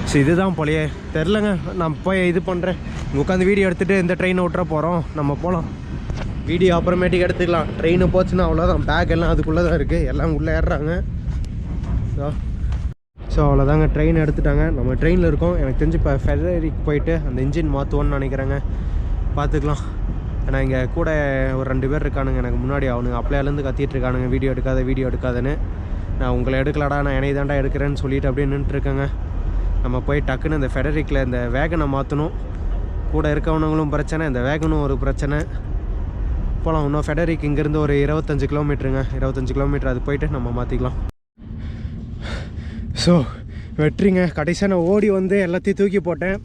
ஸோ இதுதான் போலையே தெரிலங்க. நான் போய் இது பண்ணுறேன். இங்கே உட்காந்து வீடியோ எடுத்துகிட்டு இந்த ட்ரெயினை விட்டுற போகிறோம். நம்ம போகலாம். வீடியோ அப்புறமேட்டுக்கு எடுத்துக்கலாம். ட்ரெயினை போச்சுன்னா அவ்வளோதான். பேக் எல்லாம் அதுக்குள்ளே தான் இருக்குது. எல்லாம் உள்ளே ஏறுறாங்க. ஸோ அவ்வளோதாங்க, ட்ரெயின் எடுத்துட்டாங்க. நம்ம ட்ரெயினில் இருக்கோம். எனக்கு தெரிஞ்சு இப்போ ஃபெதரிக்கு போயிட்டு அந்த இன்ஜின் மாற்றுவோன்னு நினைக்கிறேங்க. பார்த்துக்கலாம். ஏன்னா இங்கே கூட ஒரு 2 பேர் இருக்கானுங்க எனக்கு முன்னாடி. அவனுங்க அப்பளையிலேருந்து கத்திட்டு இருக்கானுங்க வீடியோ எடுக்காதுன்னு. நான் உங்களை எடுக்கலடா, நான் என்னை தாண்டா எடுக்கிறேன்னு சொல்லிட்டு அப்படியே நின்றுட்டுருக்கேங்க. நம்ம போய் டக்குன்னு இந்த ஃபெடரிக்கில் இந்த வேகனை மாற்றணும். கூட இருக்கவனுங்களும் பிரச்சனை, இந்த வேகனும் ஒரு பிரச்சனை. போகலாம். இன்னும் ஃபெடரிக் இங்கேருந்து ஒரு 25 கிலோமீட்டருங்க. 25 கிலோமீட்டர் அது போயிட்டு நம்ம மாற்றிக்கலாம். ஸோ வெற்றிங்க. கடைசியாக நான் ஓடி வந்து எல்லாத்தையும் தூக்கி போட்டேன்.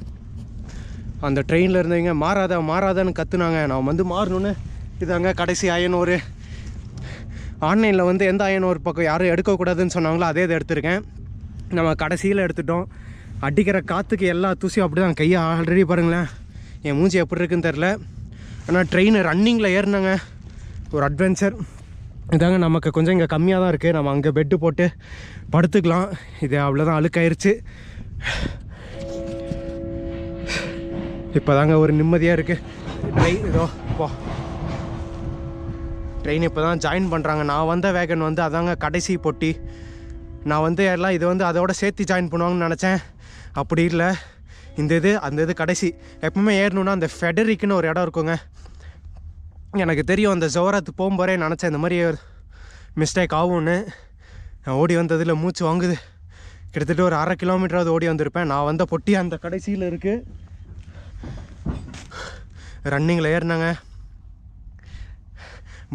அந்த ட்ரெயினில் இருந்தவங்க மாறாதான்னு கற்றுனாங்க. நான் வந்து மாறணுன்னு இதாங்க கடைசி அயனூர். ஆன்லைனில் வந்து எந்த அயனூர் பக்கம் யாரும் எடுக்கக்கூடாதுன்னு சொன்னாங்களோ அதே இதை எடுத்திருக்கேன். நம்ம கடைசியில் எடுத்துட்டோம். அடிக்கிற காற்றுக்கு எல்லா தூசியும் அப்படி தான். கையை ஆல்ரெடி பாருங்களேன், என் மூஞ்சி எப்படி இருக்குன்னு தெரில. ஆனால் ட்ரெயின் ரன்னிங்கில் ஏறினாங்க. ஒரு அட்வென்ச்சர் இதாங்க. நமக்கு கொஞ்சம் இங்கே கம்மியாக தான் இருக்குது. நம்ம அங்கே பெட்டு போட்டு படுத்துக்கலாம். இது அவ்வளோதான், அழுக்காயிருச்சு. இப்போ தாங்க ஒரு நிம்மதியாக இருக்குது. ட்ரெயின் இப்போ தான் ஜாயின் பண்ணுறாங்க. நான் வந்த வேகன் வந்து அதாங்க கடைசி பொட்டி. நான் வந்து எல்லாம் இது வந்து அதோட சேர்த்து ஜாயின் பண்ணுவாங்கன்னு நினச்சேன். அப்படி இல்லை, அந்த இது கடைசி. எப்பவுமே ஏறணுன்னா அந்த ஃபெடரிக்குன்னு ஒரு இடம் இருக்குங்க. எனக்கு தெரியும். அந்த ஜோராத்து போகும்போதே நினச்சேன் இந்த மாதிரி மிஸ்டேக் ஆகும்னு. நான் ஓடி வந்ததில் மூச்சு வாங்குது. கிட்டத்தட்ட ஒரு 1/2 கிலோமீட்டராவது ஓடி வந்திருப்பேன். நான் வந்த பொட்டி அந்த கடைசியில் இருக்குது. ரன்னிங்கில் ஏறினாங்க.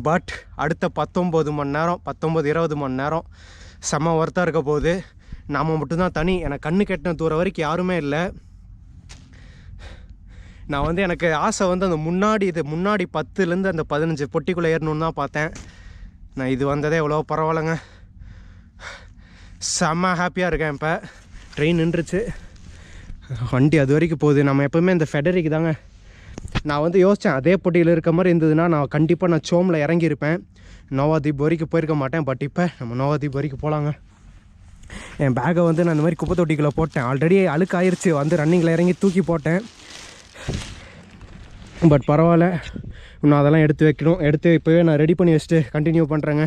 பட் அடுத்த 19 மணி நேரம் 19-20 மணி நேரம் செம்ம ஒர்த்தாக இருக்க போகுது. நாம் மட்டும்தான் தனி. எனக்கு கண்ணு கெட்டின தூரம் வரைக்கும் யாருமே இல்லை. நான் வந்து எனக்கு ஆசை வந்து அந்த முன்னாடி 10லேருந்து அந்த 15 பொட்டிக்குள்ளே ஏறணுன்னு தான் பார்த்தேன். நான் இது வந்ததே எவ்வளோ பரவாயில்லைங்க. செம்ம ஹாப்பியாக இருக்கேன். இப்போ ட்ரெயின் நின்றுச்சு, வண்டி அது வரைக்கும் போகுது. நம்ம எப்போவுமே இந்த ஃபெடரிக்கு தாங்க. நான் வந்து யோசித்தேன், அதே பொட்டியில் இருக்க மாதிரி இருந்ததுன்னா நான் கண்டிப்பாக சோமில் இறங்கியிருப்பேன். நோவாதீப் வரைக்கும் போயிருக்க மாட்டேன். பட் இப்போ நம்ம நோவாதீப் வரைக்கும் போகலாங்க. என் பேக்கை வந்து நான் இந்த மாதிரி குப்பை தொட்டிக்குள்ளே போட்டேன். ஆல்ரெடி அழுக்கு ஆயிடுச்சு, வந்து ரன்னிங்கில் இறங்கி தூக்கி போட்டேன். பட் பரவாயில்ல, இன்னும் அதெல்லாம் எடுத்து வைக்கணும். எடுத்து இப்போவே நான் ரெடி பண்ணி வச்சுட்டு கண்டினியூ பண்ணுறேங்க.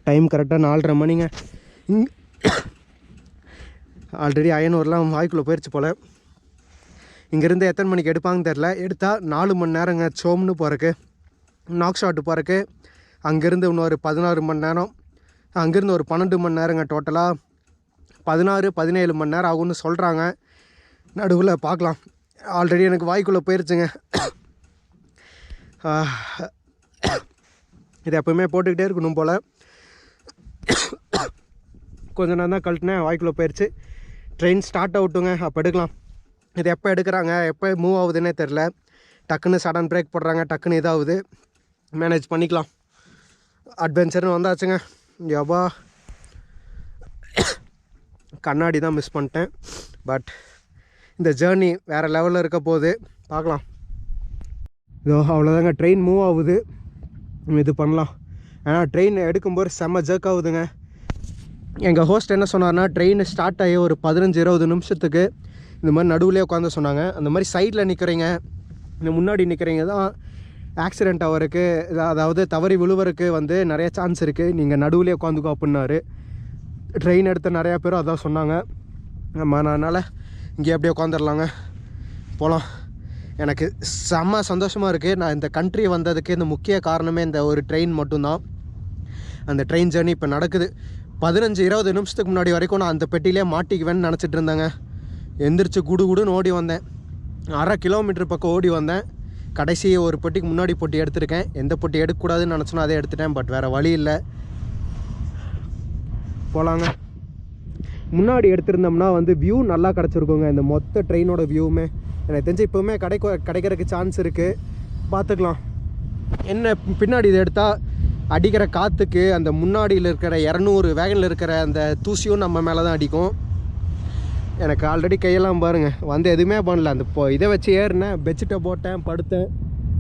டைம் கரெக்டாக 4:30 மணிங்க. ஆல்ரெடி அயனூர்லாம் வாய்க்குள்ளே போயிடுச்சு போல். இங்கேருந்து எத்தனை மணிக்கு எடுப்பாங்கன்னு தெரில. எடுத்தால் 4 மணி நேரங்க சோம்னு போகிறக்கு. நாக் ஷாட்டு போகிறக்கு அங்கேருந்து இன்னொரு 16 மணி நேரம். அங்கேருந்து ஒரு 12 மணி நேரங்க. டோட்டலாக 16-17 மணி நேரம் ஆகும்னு சொல்கிறாங்க. நடுவில் பார்க்கலாம். ஆல்ரெடி எனக்கு வாய்க்குள்ளே போயிடுச்சுங்க. இது எப்போவுமே போட்டுக்கிட்டே இருக்கணும் போல். கொஞ்சம் நேரம் தான் கழட்டினேன், வாய்க்குள்ளே போயிடுச்சு. ட்ரெயின் ஸ்டார்ட் அவுட்டுங்க, அப்போ எடுக்கலாம். இது எப்போ எடுக்கிறாங்க, எப்போ மூவ் ஆகுதுன்னே தெரில. டக்குன்னு சடன் பிரேக் போடுறாங்க, டக்குன்னு இதாகுது. மேனேஜ் பண்ணிக்கலாம். அட்வென்ச்சர்னு வந்தாச்சுங்க. யப்பா, கண்ணாடி தான் மிஸ் பண்ணிட்டேன். பட் இந்த ஜேர்னி வேறு லெவலில் இருக்க போகுது, பார்க்கலாம். இதோ அவ்வளோதாங்க, ட்ரெயின் மூவ் ஆகுது. இது பண்ணலாம். ஏன்னா ட்ரெயின் எடுக்கும்போது செம்ம ஜர்க் ஆகுதுங்க. எங்கள் ஹோஸ்ட் என்ன சொன்னார்னா, ட்ரெயின் ஸ்டார்ட் ஆகி ஒரு 15-20 நிமிஷத்துக்கு இந்த மாதிரி நடுவுலேயே உட்காந்து சொன்னாங்க. அந்த மாதிரி சைடில் நிற்கிறீங்க, இந்த முன்னாடி நிற்கிறீங்க தான் ஆக்சிடெண்ட் ஆகிறதுக்கு, அதாவது தவறி விழுவருக்கு வந்து நிறைய சான்ஸ் இருக்குது. நீங்கள் நடுவுலேயே உட்காந்துக்கோ அப்படின்னாரு. ட்ரெயின் எடுத்த நிறையா பேரும் அதான் சொன்னாங்க. நம்ம அதனால் இங்கே அப்படியே உட்காந்துடலாங்க, போகலாம். எனக்கு செம்ம சந்தோஷமாக இருக்குது. நான் இந்த கண்ட்ரி வந்ததுக்கு இந்த முக்கிய காரணமே இந்த ஒரு ட்ரெயின் மட்டும்தான். அந்த ட்ரெயின் ஜேர்னி இப்போ நடக்குது. 15-20 நிமிஷத்துக்கு முன்னாடி வரைக்கும் நான் அந்த பெட்டியிலே மாட்டிக்குவேன்னு நினச்சிட்டு இருந்தேங்க. எந்திரிச்சு குடுன்னு ஓடி வந்தேன். 1/2 கிலோமீட்டர் பக்கம் ஓடி வந்தேன். கடைசி ஒரு பொட்டிக்கு முன்னாடி பொட்டி எடுத்திருக்கேன். எந்த பொட்டி எடுக்கக்கூடாதுன்னு நினச்சோன்னா அதே எடுத்துட்டேன். பட் வேறு வழி இல்லை, போகலாங்க. முன்னாடி எடுத்திருந்தோம்னா வந்து வியூ நல்லா கிடச்சிருக்குங்க. இந்த மொத்த ட்ரெயினோட வியூவுமே எனக்கு தெரிஞ்சு இப்போவுமே கிடைக்கிறதுக்கு சான்ஸ் இருக்குது. பார்த்துக்கலாம். என்ன பின்னாடி இதை எடுத்தால் அடிக்கிற காற்றுக்கு அந்த முன்னாடியில் இருக்கிற 200 வேகனில் இருக்கிற அந்த தூசியும் நம்ம மேலே தான் அடிக்கும். எனக்கு ஆல்ரெடி கையெல்லாம் பாருங்கள், வந்து எதுவுமே பண்ணல. அந்த இதை வச்சு ஏறினேன், பெட்ஷீட்டை போட்டேன், படுத்தேன்.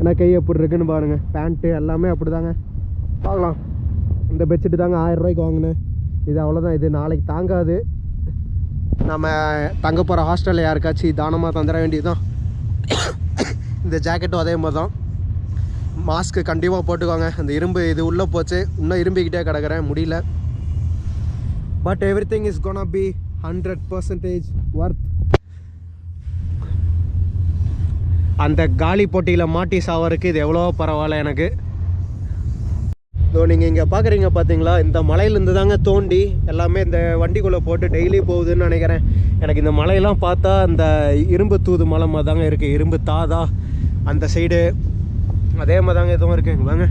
ஏன்னா கை எப்படி இருக்குன்னு பாருங்கள். பேண்ட்டு எல்லாமே அப்படி தாங்க. பார்க்கலாம். இந்த பெட்ஷீட்டு தாங்க 1000 ரூபாய்க்கு வாங்கினேன். இது அவ்வளோதான். இது நாளைக்கு தாங்காது. நம்ம தங்க போகிற ஹாஸ்டலில் யாருக்காச்சும் தானமாக தந்துட வேண்டியது தான். இந்த ஜாக்கெட்டும் அதே மாதிரி தான். மாஸ்க்கு கண்டிப்பாக போட்டுக்கோங்க. அந்த இரும்பு இது உள்ளே போச்சு, இன்னும் இரும்பிக்கிட்டே கிடக்கிறேன், முடியல. But everything is gonna be 100% worth. அந்த காலி போட்டியில் மாட்டி சாவருக்கு இது எவ்வளோ பரவாயில்ல எனக்கு. இதோ நீங்கள் இங்கே பார்க்குறீங்க பார்த்தீங்களா, இந்த மலையிலேருந்து தாங்க தோண்டி எல்லாமே இந்த வண்டிக்குள்ளே போட்டு டெய்லி போகுதுன்னு நினைக்கிறேன். எனக்கு இந்த மலையெல்லாம் பார்த்தா அந்த இரும்பு தூது மலை மாதிரி தாங்க இருக்குது. இரும்பு தாதா அந்த சைடு அதே மாதிரி தாங்க எதுவும் இருக்குங்க. வாங்க,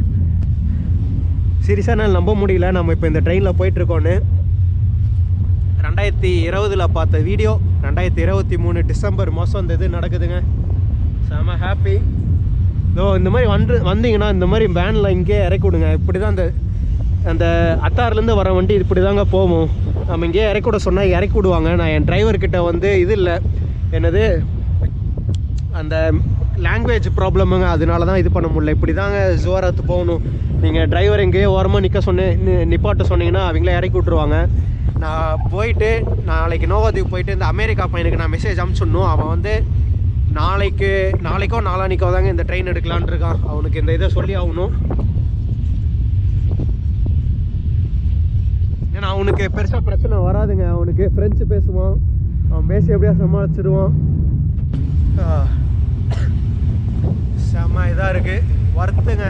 சீரியஸாக என்னால் நம்ப முடியல நம்ம இப்போ இந்த ட்ரெயினில் போயிட்டுருக்கோன்னு. 2020 பார்த்த வீடியோ 2023 டிசம்பர் மாதம் இந்த இது நடக்குதுங்க. செம ஹாப்பி. இதோ இந்த மாதிரி வந்தீங்கன்னா இந்த மாதிரி வேனில் இங்கேயே இறக்கி விடுங்க. இப்படி தான் அந்த அத்தார்லேருந்து வர வண்டி இப்படி தாங்க போவோம். நம்ம இங்கேயே இறக்கி விட சொன்னால் இறக்கி விடுவாங்க. நான் என் டிரைவர்கிட்ட வந்து இது இல்லை, என்னது அந்த லாங்குவேஜ் ப்ராப்ளமுங்க, அதனால தான் இது பண்ண முடியல. இப்படி தாங்க ஜோராத்து போகணும். நீங்கள் டிரைவர் எங்கேயே ஓரமாக நிப்பாட்ட சொன்னீங்கன்னா அவங்களே இறக்கி விட்ருவாங்க. நான் போயிட்டு நாளைக்கு நோவாதீப் போயிட்டு இந்த அமெரிக்கா பையனுக்கு நான் மெசேஜ் அனுப்பிச்சிடணும். அவன் வந்து நாளைக்கோ நாளானிக்கோ தாங்க இந்த ட்ரெயின் எடுக்கலான் இருக்கான். அவனுக்கு இந்த இதை சொல்லி ஆகணும். ஏன்னா அவனுக்கு பெருசாக பிரச்சனை வராதுங்க. அவனுக்கு ஃப்ரெஞ்சு பேசுவான், அவன் பேசி எப்படியா சமாளிச்சிடுவான். செம்ம இதாக இருக்குது, ஒர்த்துங்க.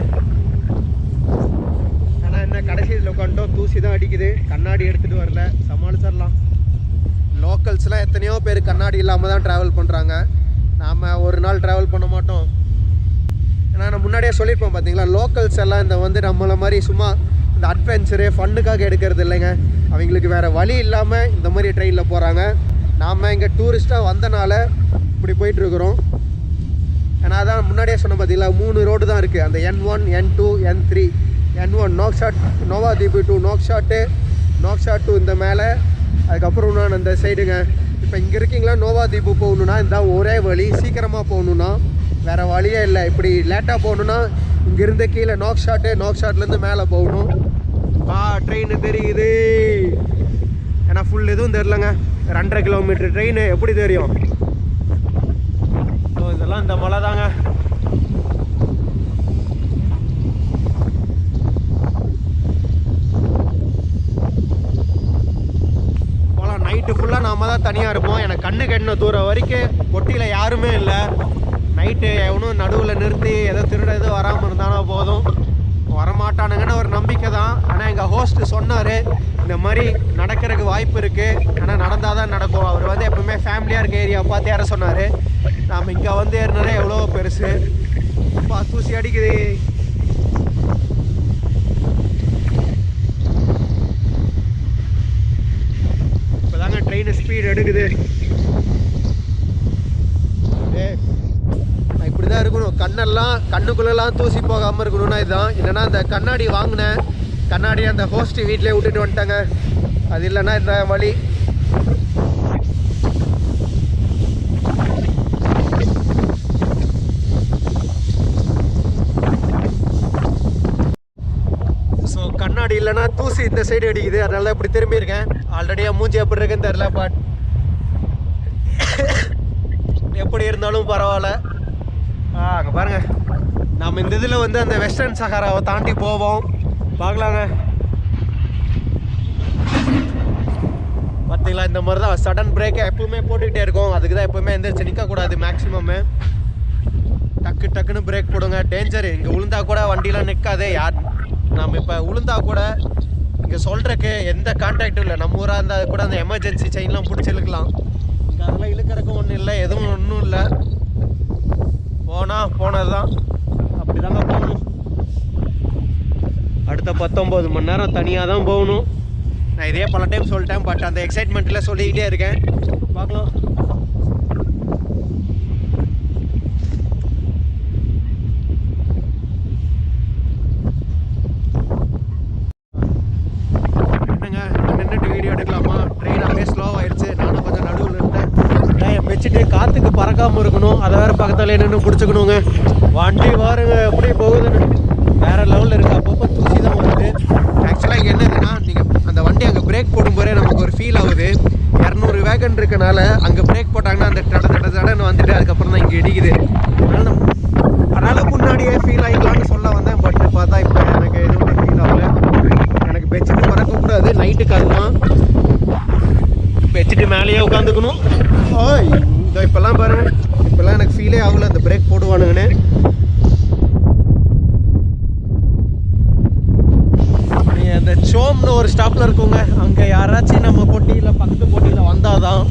என்ன கடைசி இதில் உட்காந்துட்டோம். தூசி தான் அடிக்குது, கண்ணாடி எடுத்துகிட்டு வரல, சமாளிச்சிடலாம். லோக்கல்ஸ்லாம் எத்தனையோ பேர் கண்ணாடி இல்லாமல் தான் ட்ராவல் பண்ணுறாங்க. நாம் ஒரு நாள் ட்ராவல் பண்ண மாட்டோம். ஏன்னா நான் முன்னாடியே சொல்லியிருப்பேன் பார்த்தீங்களா, லோக்கல்ஸ் எல்லாம் இந்த வந்து நம்மளை மாதிரி சும்மா இந்த அட்வென்ச்சரு ஃபன்னுக்காக எடுக்கிறது இல்லைங்க. அவங்களுக்கு வேறு வழி இல்லாமல் இந்த மாதிரி ட்ரெயினில் போகிறாங்க. நாம் இங்கே டூரிஸ்ட்டாக வந்தனால இப்படி போயிட்டுருக்குறோம். ஏன்னா அதான் முன்னாடியே சொன்ன பார்த்தீங்களா, 3 ரோடு தான் இருக்குது. அந்த N1, N2, N3. N1 நோக்ஷாட், நோவாதீபு to நோக்ஷாட் to இந்த மேலே, அதுக்கப்புறம் நான் அந்த சைடுங்க. இப்போ இங்கே இருக்கீங்களா, நோவாதீபு போகணுன்னா இதுதான் ஒரே வழி. சீக்கிரமாக போகணுன்னா வேறு வழியே இல்லை. இப்படி லேட்டாக போகணுன்னா இங்கேருந்து கீழே நோக்ஷாட்லேருந்து மேலே போகணும். ட்ரெயின் தெரியுது. ஏன்னா ஃபுல் எதுவும் தெரிலங்க. 2.5 கிலோமீட்டர் ட்ரெயின் எப்படி தெரியும்? இதெல்லாம் இந்த மலை தாங்க. போகலாம். நைட்டு ஃபுல்லாக நாம தான் தனியாக இருப்போம். எனக்கு கண்ணு கட்டின தூரம் வரைக்கும் பொட்டியில் யாருமே இல்லை. நைட்டு எவனும் நடுவில் நிறுத்தி ஏதோ திருட எதுவும் வராமல் இருந்தானா போதும். வரமாட்டானுங்கன்னு ஒரு நம்பிக்கை தான். ஆனால் எங்கள் ஹோஸ்ட்டு சொன்னார், இந்த மாதிரி நடக்கிறதுக்கு வாய்ப்பு இருக்குது, ஆனால் நடந்தால் தான் நடக்கும். அவர் வந்து எப்பவுமே ஃபேமிலியாக இருக்க ஏரியா பார்த்து யார சொன்னார். நாம் இங்கே வந்து ஏறினாலே எவ்வளோ பெருசு. தூசி அடிக்குது. இப்போ தாங்க ட்ரெயின் ஸ்பீட் எடுக்குது. இப்படி தான் இருக்கணும். கண்ணுக்குள்ளெல்லாம் தூசி போகாமல் இருக்கணும்னா இதுதான். இல்லைன்னா இந்த கண்ணாடி வாங்கினேன், கண்ணாடி அந்த ஹோஸ்ட்டு வீட்டிலே விட்டுட்டு வந்துட்டாங்க. அது இல்லைன்னா இந்த வழி. ஸோ கண்ணாடி இல்லைன்னா தூசி இந்த சைடு அடிக்குது. அதனால தான் இப்படி திரும்பியிருக்கேன். ஆல்ரெடியாக மூஞ்சி எப்படி இருக்குன்னு தெரில, பட் எப்படி இருந்தாலும் பரவாயில்ல. அங்கே பாருங்கள், நம்ம இந்த இதில் வந்து அந்த வெஸ்டர்ன் சஹாராவை தாண்டி போவோம். பார்க்கலாங்க. பார்த்தீங்களா, இந்த மாதிரி தான் சடன் பிரேக்கை எப்பவுமே போட்டுக்கிட்டே இருக்கும். அதுக்கு தான் எப்பவுமே எந்திரிச்சு நிற்கக்கூடாது. மேக்ஸிமம்மு டக்குன்னு பிரேக் போடுங்க. டேஞ்சரு. இங்கே விழுந்தா கூட வண்டிலாம் நிற்காது. நம்ம இப்போ விழுந்தா கூட இங்கே சொல்கிறக்கு எந்த கான்டாக்டும் இல்லை. நம்ம ஊராக இருந்தால் கூட அந்த எமர்ஜென்சி செயின்லாம் பிடிச்சி இழுக்கலாம். இங்கே அதெல்லாம் இழுக்கிறக்கும் ஒன்றும் இல்லை, எதுவும் ஒன்றும் இல்லை. போனது தான். அப்படி தாங்க போகணும். அடுத்த 19 மணி நேரம் தனியாக தான் போகணும். நான் இதே பல டைம் சொல்லிட்டேன், பட் அந்த எக்ஸைட்மெண்ட்டில் சொல்லிக்கிட்டே இருக்கேன். பார்க்கலாம். என்னங்க, நின்றுட்டு வீடியோ எடுக்கலாமா? ட்ரெயின் அப்படியே ஸ்லோவாகிடுச்சு. நானும் கொஞ்சம் நடுவில் இருந்தேன். வச்சுட்டு காற்றுக்கு பறக்காமல் இருக்கணும். அதை வேறு பக்கத்தில் நின்று பிடிச்சிக்கணுங்க. வண்டி பாருங்க எப்படி போகுதுன்னு, வேறு லெவலில் இருக்குது. அப்பப்போ தூசி தான் வருது. ஆக்சுவலாக இங்கே என்னதுன்னா, நீங்கள் அந்த வண்டி அங்கே பிரேக் போடும்போதே நமக்கு ஒரு ஃபீல் ஆகுது. 200 வேகன் இருக்கனால அங்கே பிரேக் போட்டாங்கன்னா அந்த தடன்னு வந்துட்டு அதுக்கப்புறம் தான் இங்கே இடிக்குது. அதனால் முன்னாடியே ஃபீல் ஆகிக்கலான்னு சொல்ல வந்தேன். பட் பார்த்தா இப்போ எனக்கு எதுவுமே ஃபீல் ஆகலை. எனக்கு பெட்ஷீட்டு பறக்கக்கூடாது. நைட்டுக்கு அதுதான் பெட்ஷீட்டு மேலேயே உட்காந்துக்கணும். இதோ இப்போல்லாம் பாருங்க, இப்போல்லாம் எனக்கு ஃபீலே ஆகலை அந்த பிரேக் போடுவானுங்கன்னு. அந்த சோம்னு ஒரு ஸ்டாப்பில் இருக்குங்க. அங்கே யாராச்சும் நம்ம போட்டியில் பக்கத்து போட்டியில் வந்தால் தான்.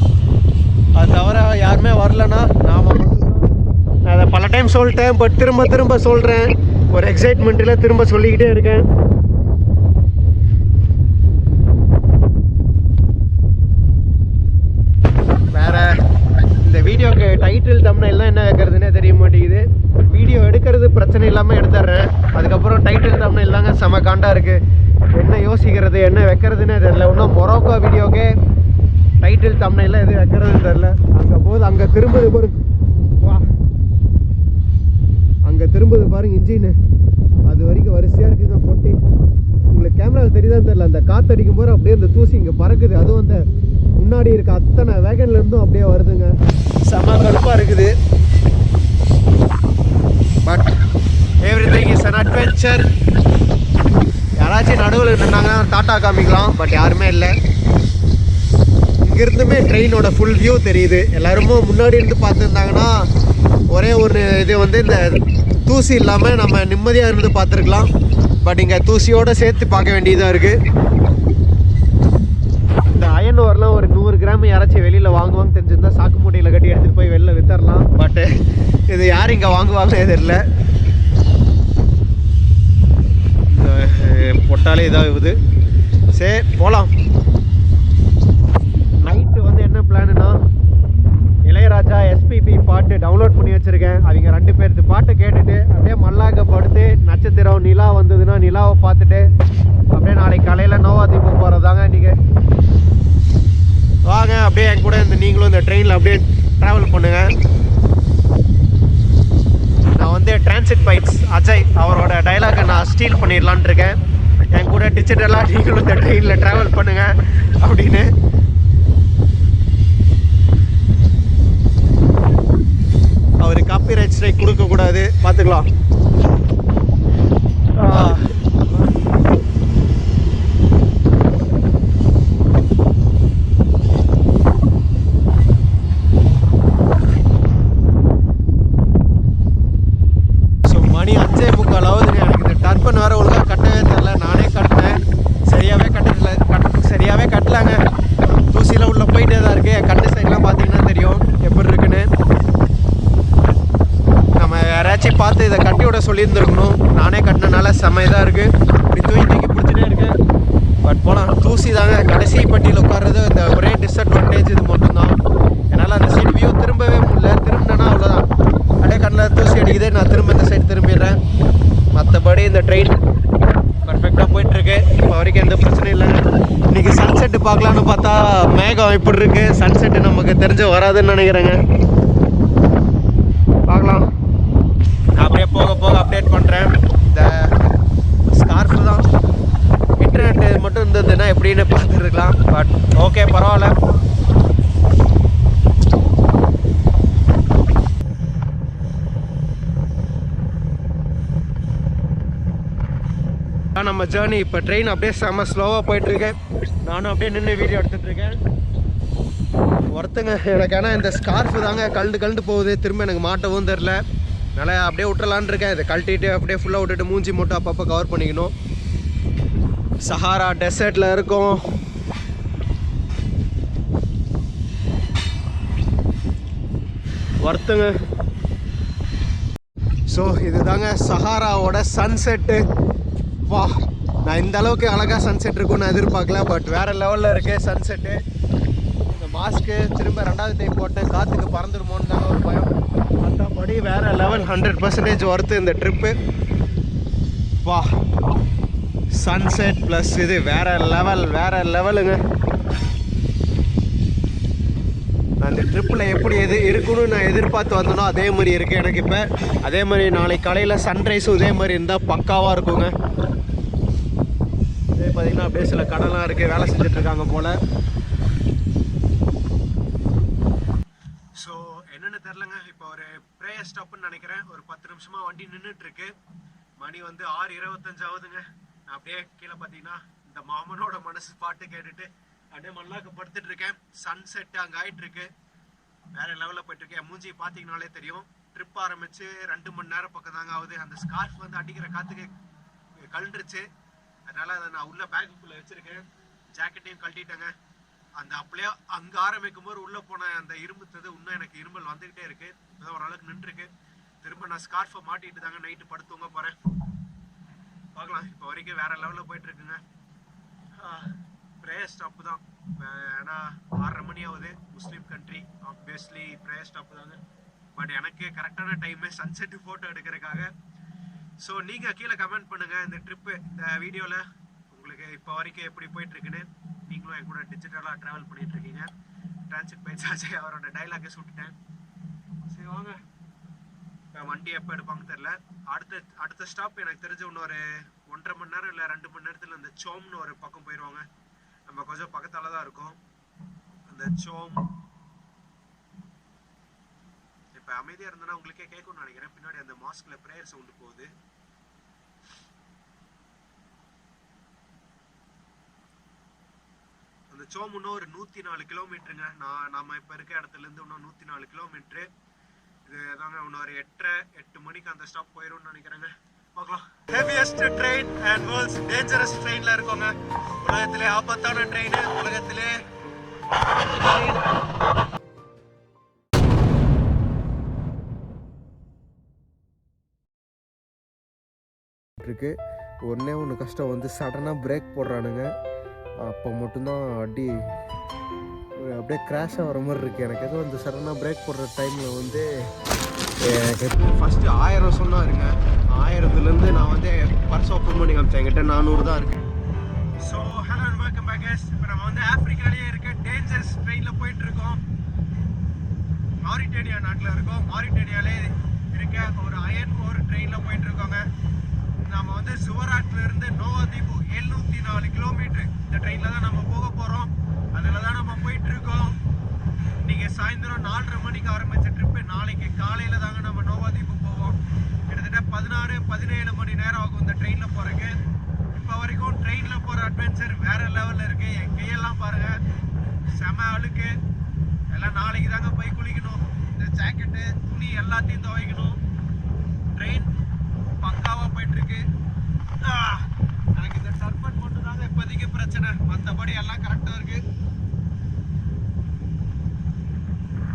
அது தவிர யாருமே வரலன்னா நாம் மட்டும்தான். நான் அதை பல டைம் சொல்லிட்டேன், பட் திரும்ப சொல்கிறேன். ஒரு எக்ஸைட்மெண்ட்டில் திரும்ப சொல்லிக்கிட்டே இருக்கேன். வேறு இந்த வீடியோக்கு டைட்டில் தம்ப்நெயில்லாம் என்ன வைக்கிறதுனே தெரிய மாட்டேங்குது. வீடியோ எடுக்கிறது பிரச்சனை இல்லாமல் எடுத்துட்றேன். அதுக்கப்புறம் டைட்டில் தம்ப்நெயில் தாங்க செம காண்டாக இருக்குது. என்ன யோசிக்கிறது, என்ன வைக்கிறதுனே தெரில. இன்னும் மொரோக்கோ வீடியோக்கே டைட்டில் தம்ப்நெயில்லாம் எதுவும் வைக்கிறதுன்னு தெரில. அங்கே திரும்புது பாருங்க. வா, அங்கே திரும்புது பாருங்க இன்ஜின்னு. அது வரைக்கும் வரிசையாக இருக்குங்க பொட்டி. உங்களுக்கு கேமராவில் தெரியுதான்னு தெரில. அந்த காற்றடிக்கும் போது அப்படியே அந்த தூசி இங்கே பறக்குது. அதுவும் அந்த முன்னாடி இருக்க அத்தனை வேகன்லேருந்தும் அப்படியே வருதுங்க. செம கடுப்பாக இருக்குது. But everything is an adventure. யாராச்சும் நடுவில் நின்னாங்க டாட்டா காமிக்கலாம், பட் யாருமே இல்லை. இங்கிருந்துமே ட்ரெயினோட ஃபுல் வியூ தெரியுது. எல்லாருமே முன்னாடி இருந்து பார்த்துருந்தாங்கன்னா ஒரே ஒரு இது வந்து இந்த தூசி இல்லாமல் நம்ம நிம்மதியாக இருந்து பார்த்துருக்கலாம். பட் இங்கே தூசியோடு சேர்த்து பார்க்க வேண்டியதாக இருக்குது. இந்த அயன் ஓரெலாம் ஒரு 100 கிராம் யாராச்சும் வெளியில் வாங்குவாங்க தெரிஞ்சிருந்தால் சாக்கு மூட்டையில் கட்டி எடுத்துகிட்டு போய் வெளில வித்தரலாம். பட்டு இது யார் இங்கே வாங்குவாங்கன்னே தெரியல. பொட்டாலே இதாகுது. சரி போகலாம். நைட்டு வந்து என்ன பிளானுன்னா, இளையராஜா எஸ்பிபி பாட்டு டவுன்லோட் பண்ணி வச்சுருக்கேன். அவங்க 2 பேருக்கு பாட்டு கேட்டுட்டு அப்படியே மல்லாக்க படுத்து நட்சத்திரம் நிலா வந்ததுன்னா நிலாவை பார்த்துட்டு அப்படியே நாளைக்கு காலையில் நோவா தீபு போகிறதாங்க. நீங்கள் வாங்க அப்படியே என் கூட நீங்களும் இந்த ட்ரெயினில் அப்படியே ட்ராவல் பண்ணுங்கள். நான் வந்து டிரான்சிட் பைட்ஸ் அஜய் அவரோட டைலாகை நான் ஸ்டீல் பண்ணிடலான் இருக்கேன். என் கூட டிஜிட்டலாக நீங்களும் இந்த ட்ரெயினில் ட்ராவல் பண்ணுங்கள் அப்படின்னு. அவர் காப்பிரைட் ஸ்ட்ரைக் கொடுக்கக்கூடாது, பார்த்துக்கலாம். மணி 5:45 எனக்கு இந்த டர்பன் வேறு ஒழுங்காக கட்டவே தெரியல. நானே கட்டினேன், சரியாகவே கட்டலாங்க. தூசியில் உள்ளே போயிட்டே தான் இருக்குது. என் கட்டு சைட்லாம் பார்த்தீங்கன்னா தெரியும் எப்படி இருக்குன்னு. நம்ம யாராச்சும் பார்த்து இதை கட்டி விட சொல்லியிருந்துருக்கணும். நானே கட்டினனால செம்ம இதாக இருக்குது. இப்படி தூக்கி பிடிச்சிட்டே இருக்கேன். பட் போகலாம். தூசி தாங்க கடைசி பட்டியில் உட்கார்றது இந்த ஒரே டிஸ்அட்வான்டேஜ் இது மட்டும்தான். என்னால் அந்த சைடு வியூ திரும்பவே முடியல. திரும்பினேன்னா அவ்வளோதான், அப்படியே கண்ணில் தூசி அடிக்குது. நான் திரும்ப இந்த சைடு திரும்பிடுறேன். மற்றபடி இந்த ட்ரெயின் பர்ஃபெக்டாக போயிட்டுருக்கு. இப்போ வரைக்கும் எந்த பிரச்சனையும் இல்லைங்க. இன்றைக்கி சன்செட்டு பார்க்கலான்னு பார்த்தா மேகம் இப்படி இருக்குது. சன்செட்டு நமக்கு தெரிஞ்சு வராதுன்னு நினைக்கிறேங்க. பார்க்கலாம். நான் அப்படியே போக போக அப்டேட் பண்ணுறேன். இந்த ஸ்கார்ஃபு தான் இன்டர்நெட் மட்டும் இருந்ததுன்னா எப்படின்னு பார்த்துருக்கலாம். பட் ஓகே, பரவாயில்ல. நம்ம ஜேர்னி இப்போ ட்ரெயின் அப்படியே செம்ம ஸ்லோவாக போயிட்டுருக்கேன். நானும் அப்படியே நின்று வீடியோ எடுத்துகிட்ருக்கேன். ஒருத்தங்க எனக்கு ஏன்னா இந்த ஸ்கார்ஃபு தாங்க கழண்டு போகுது. திரும்ப எனக்கு மாட்டவும் தெரில. அதனால் அப்படியே விட்டுறலான் இருக்கேன். இதை கழட்டிட்டு அப்படியே ஃபுல்லாக விட்டுட்டு மூஞ்சி மட்டும் அப்பப்போ கவர் பண்ணிக்கணும். சஹாரா டெசர்ட்டில் இருக்கும். ஒருத்தங்க ஸோ இதுதாங்க சஹாராவோட சன்செட்டு. வா, நான் இந்த அளவுக்கு அழகாக சன்செட் இருக்கும்னு நான் எதிர்பார்க்கல. பட் வேறு லெவலில் இருக்குது சன்செட்டு. இந்த மாஸ்க்கு திரும்ப 2வது டைம் போட்டேன். காற்றுக்கு பறந்துடுமோன்னு தாங்க ஒரு பயம். மற்றபடி வேறு லெவல் 100% ஒர்த்து இந்த ட்ரிப்பு. வா, சன்செட் ப்ளஸ் இது வேறு லெவலுங்க. நான் இந்த ட்ரிப்பில் எப்படி இருக்குன்னு நான் எதிர்பார்த்து வந்தனோ அதே மாதிரி இருக்குது எனக்கு. இப்போ அதே மாதிரி நாளைக்கு காலையில் சன்ரைஸும் இதே மாதிரி இருந்தால் பக்காவாக இருக்குங்க. இதே பார்த்திங்கன்னா அப்படியே சில கடலாம் இருக்குது, வேலை செஞ்சிட்ருக்காங்க போல். ஸோ என்னென்னு தெரிலங்க. இப்போ ஒரு ப்ரேயர் ஸ்டாப்புன்னு நினைக்கிறேன். ஒரு 10 நிமிஷமாக வண்டி நின்றுட்டுருக்கு. மணி வந்து 6:25 ஆகுதுங்க. நான் அப்படியே கீழே பார்த்தீங்கன்னா இந்த மாமனோட மனசு பாட்டு கேட்டுட்டு அப்படியே மல்லாக்க படுத்துட்டு இருக்கேன். சன்செட் அங்கே ஆகிட்டு இருக்கு. வேற லெவலில் போயிட்டு இருக்கேன். மூஞ்சி பார்த்தீங்கனாலே தெரியும். ட்ரிப் ஆரம்பிச்சு 2 மணி நேரம் பக்கம் தாங்க ஆகுது. அந்த ஸ்கார்ஃப் வந்து அடிக்கிற காற்றுக்கு கழண்டுருச்சு. அதனால அதை நான் உள்ள பேக்குக்குள்ளே வச்சிருக்கேன். ஜாக்கெட்டையும் கழட்டிட்டேங்க. அந்த அப்படியே அங்கே ஆரம்பிக்கும் போது உள்ளே போன அந்த இரும்புத்தது இன்னும் எனக்கு இருமல் வந்துக்கிட்டே இருக்கு. இப்போதான் ஓரளவுக்கு நின்றுருக்கு. திரும்ப நான் ஸ்கார்ஃபை மாட்டிட்டு தாங்க நைட்டு படுத்துவங்க போகிறேன். பார்க்கலாம். இப்போ வரைக்கும் வேற லெவலில் போயிட்டு இருக்குங்க. ப்ரேயர் ஸ்டாப்பு தான். ஏன்னா 6:30 மணி ஆகுது. முஸ்லீம் கண்ட்ரி, ஆப்வியஸ்லி ப்ரேயர் ஸ்டாப்பு தாங்க. பட் எனக்கு கரெக்டான டைமு சன்செட்டு ஃபோட்டோ எடுக்கிறதுக்காக. ஸோ நீங்கள் கீழே கமெண்ட் பண்ணுங்கள் இந்த ட்ரிப்பு, இந்த வீடியோவில் உங்களுக்கு இப்போ வரைக்கும் எப்படி போயிட்டுருக்குன்னு. நீங்களும் என் கூட டிஜிட்டலாக ட்ராவல் பண்ணிகிட்ருக்கீங்க. டிரான்சிட் பைட்ஸ் அஜய் அவரோட டைலாக்கை சுட்டுட்டேன். சரி வாங்க, வண்டி எப்போ எடுப்பாங்கன்னு தெரில. அடுத்த ஸ்டாப் எனக்கு தெரிஞ்ச இன்னொரு 1.5 மணி நேரம் இல்லை 2 மணி நேரத்தில் அந்த சோம்னு ஒரு பக்கம் போயிடுவாங்க. நம்ம கொஞ்சம் பக்கத்தால தான் இருக்கும் அந்த சோம். இப்போ அமைதியாக இருந்தேன்னா உங்களுக்கே கேட்கும்னு நினைக்கிறேன். பின்னாடி அந்த மாஸ்கில் ப்ரேயர் சவுண்டு போகுது. அந்த சோம் இன்னும் ஒரு 104 கிலோமீட்டருங்க. நம்ம இப்போ இருக்க இடத்துலேருந்து இன்னும் 104 கிலோமீட்ரு. இது தாங்க இன்னொரு 8 மணிக்கு அந்த ஸ்டாப் போயிடும்னு நினைக்கிறேங்க. பார்க்கலாம். Heaviest train and world's dangerous ட்ரெயினில் இருக்கோங்க. உலகத்திலே ஆபத்தான ட்ரெயின், உலகத்திலே இருக்கு. ஒன்றே ஒன்று கஷ்டம் வந்து சடனாக பிரேக் போடுறானுங்க. அப்போ மட்டும்தான் அடி அப்படியே கிராஷாக வர மாதிரி இருக்குது. எனக்கு எதுவும் அந்த சடனாக பிரேக் போடுற டைமில் வந்து ஃபஸ்ட்டு 1000 சொன்னாருங்க. 1000லேருந்து நான் வந்து பர்ஸ் ஓப்பன் பண்ணி காமிச்சேன். என்கிட்ட 400 தான் இருக்குது. So hello and welcome back guys. இப்போ நம்ம வந்து ஆஃப்ரிக்காலேயே இருக்க டேஞ்சரஸ் ட்ரெயினில் போயிட்டுருக்கோம். மாரிட்டேனியா நாட்டில் இருக்கோம். மாரிட்டேனியாலே இருக்க ஒரு அயன் ஓர் ட்ரெயினில் போயிட்டுருக்கோங்க. நம்ம வந்து சுவராட்லேருந்து நோவா தீபு 704 கிலோமீட்டர் இந்த ட்ரெயினில் தான் நம்ம போக போகிறோம். அதில் தான் நம்ம போயிட்டுருக்கோம். இன்றைக்கி சாயந்தரம் 4:30 மணிக்கு ஆரம்பித்த ட்ரிப்பு. நாளைக்கு காலையில் தாங்க நம்ம நோவா தீபு போவோம். கிட்டத்தட்ட 16-17 மணி நேரம் ஆகும் இந்த ட்ரெயினில் போகிறதுக்கு. இப்போ வரைக்கும் ட்ரெயினில் போகிற அட்வென்ச்சர் வேறு லெவலில் இருக்குது. என் கையெல்லாம் பாருங்கள், செம அழுக்கு. எல்லாம் நாளைக்கு தாங்க போய் குளிக்கணும். இந்த ஜாக்கெட்டு துணி எல்லாத்தையும் துவைக்கணும். ட்ரெயின் பக்காவாக போயிட்டுருக்கு. எனக்கு இந்த டர்பன் மட்டும் தாங்க இப்போதைக்கு பிரச்சனை, மற்றபடி எல்லாம் கரெக்டாக இருக்குது.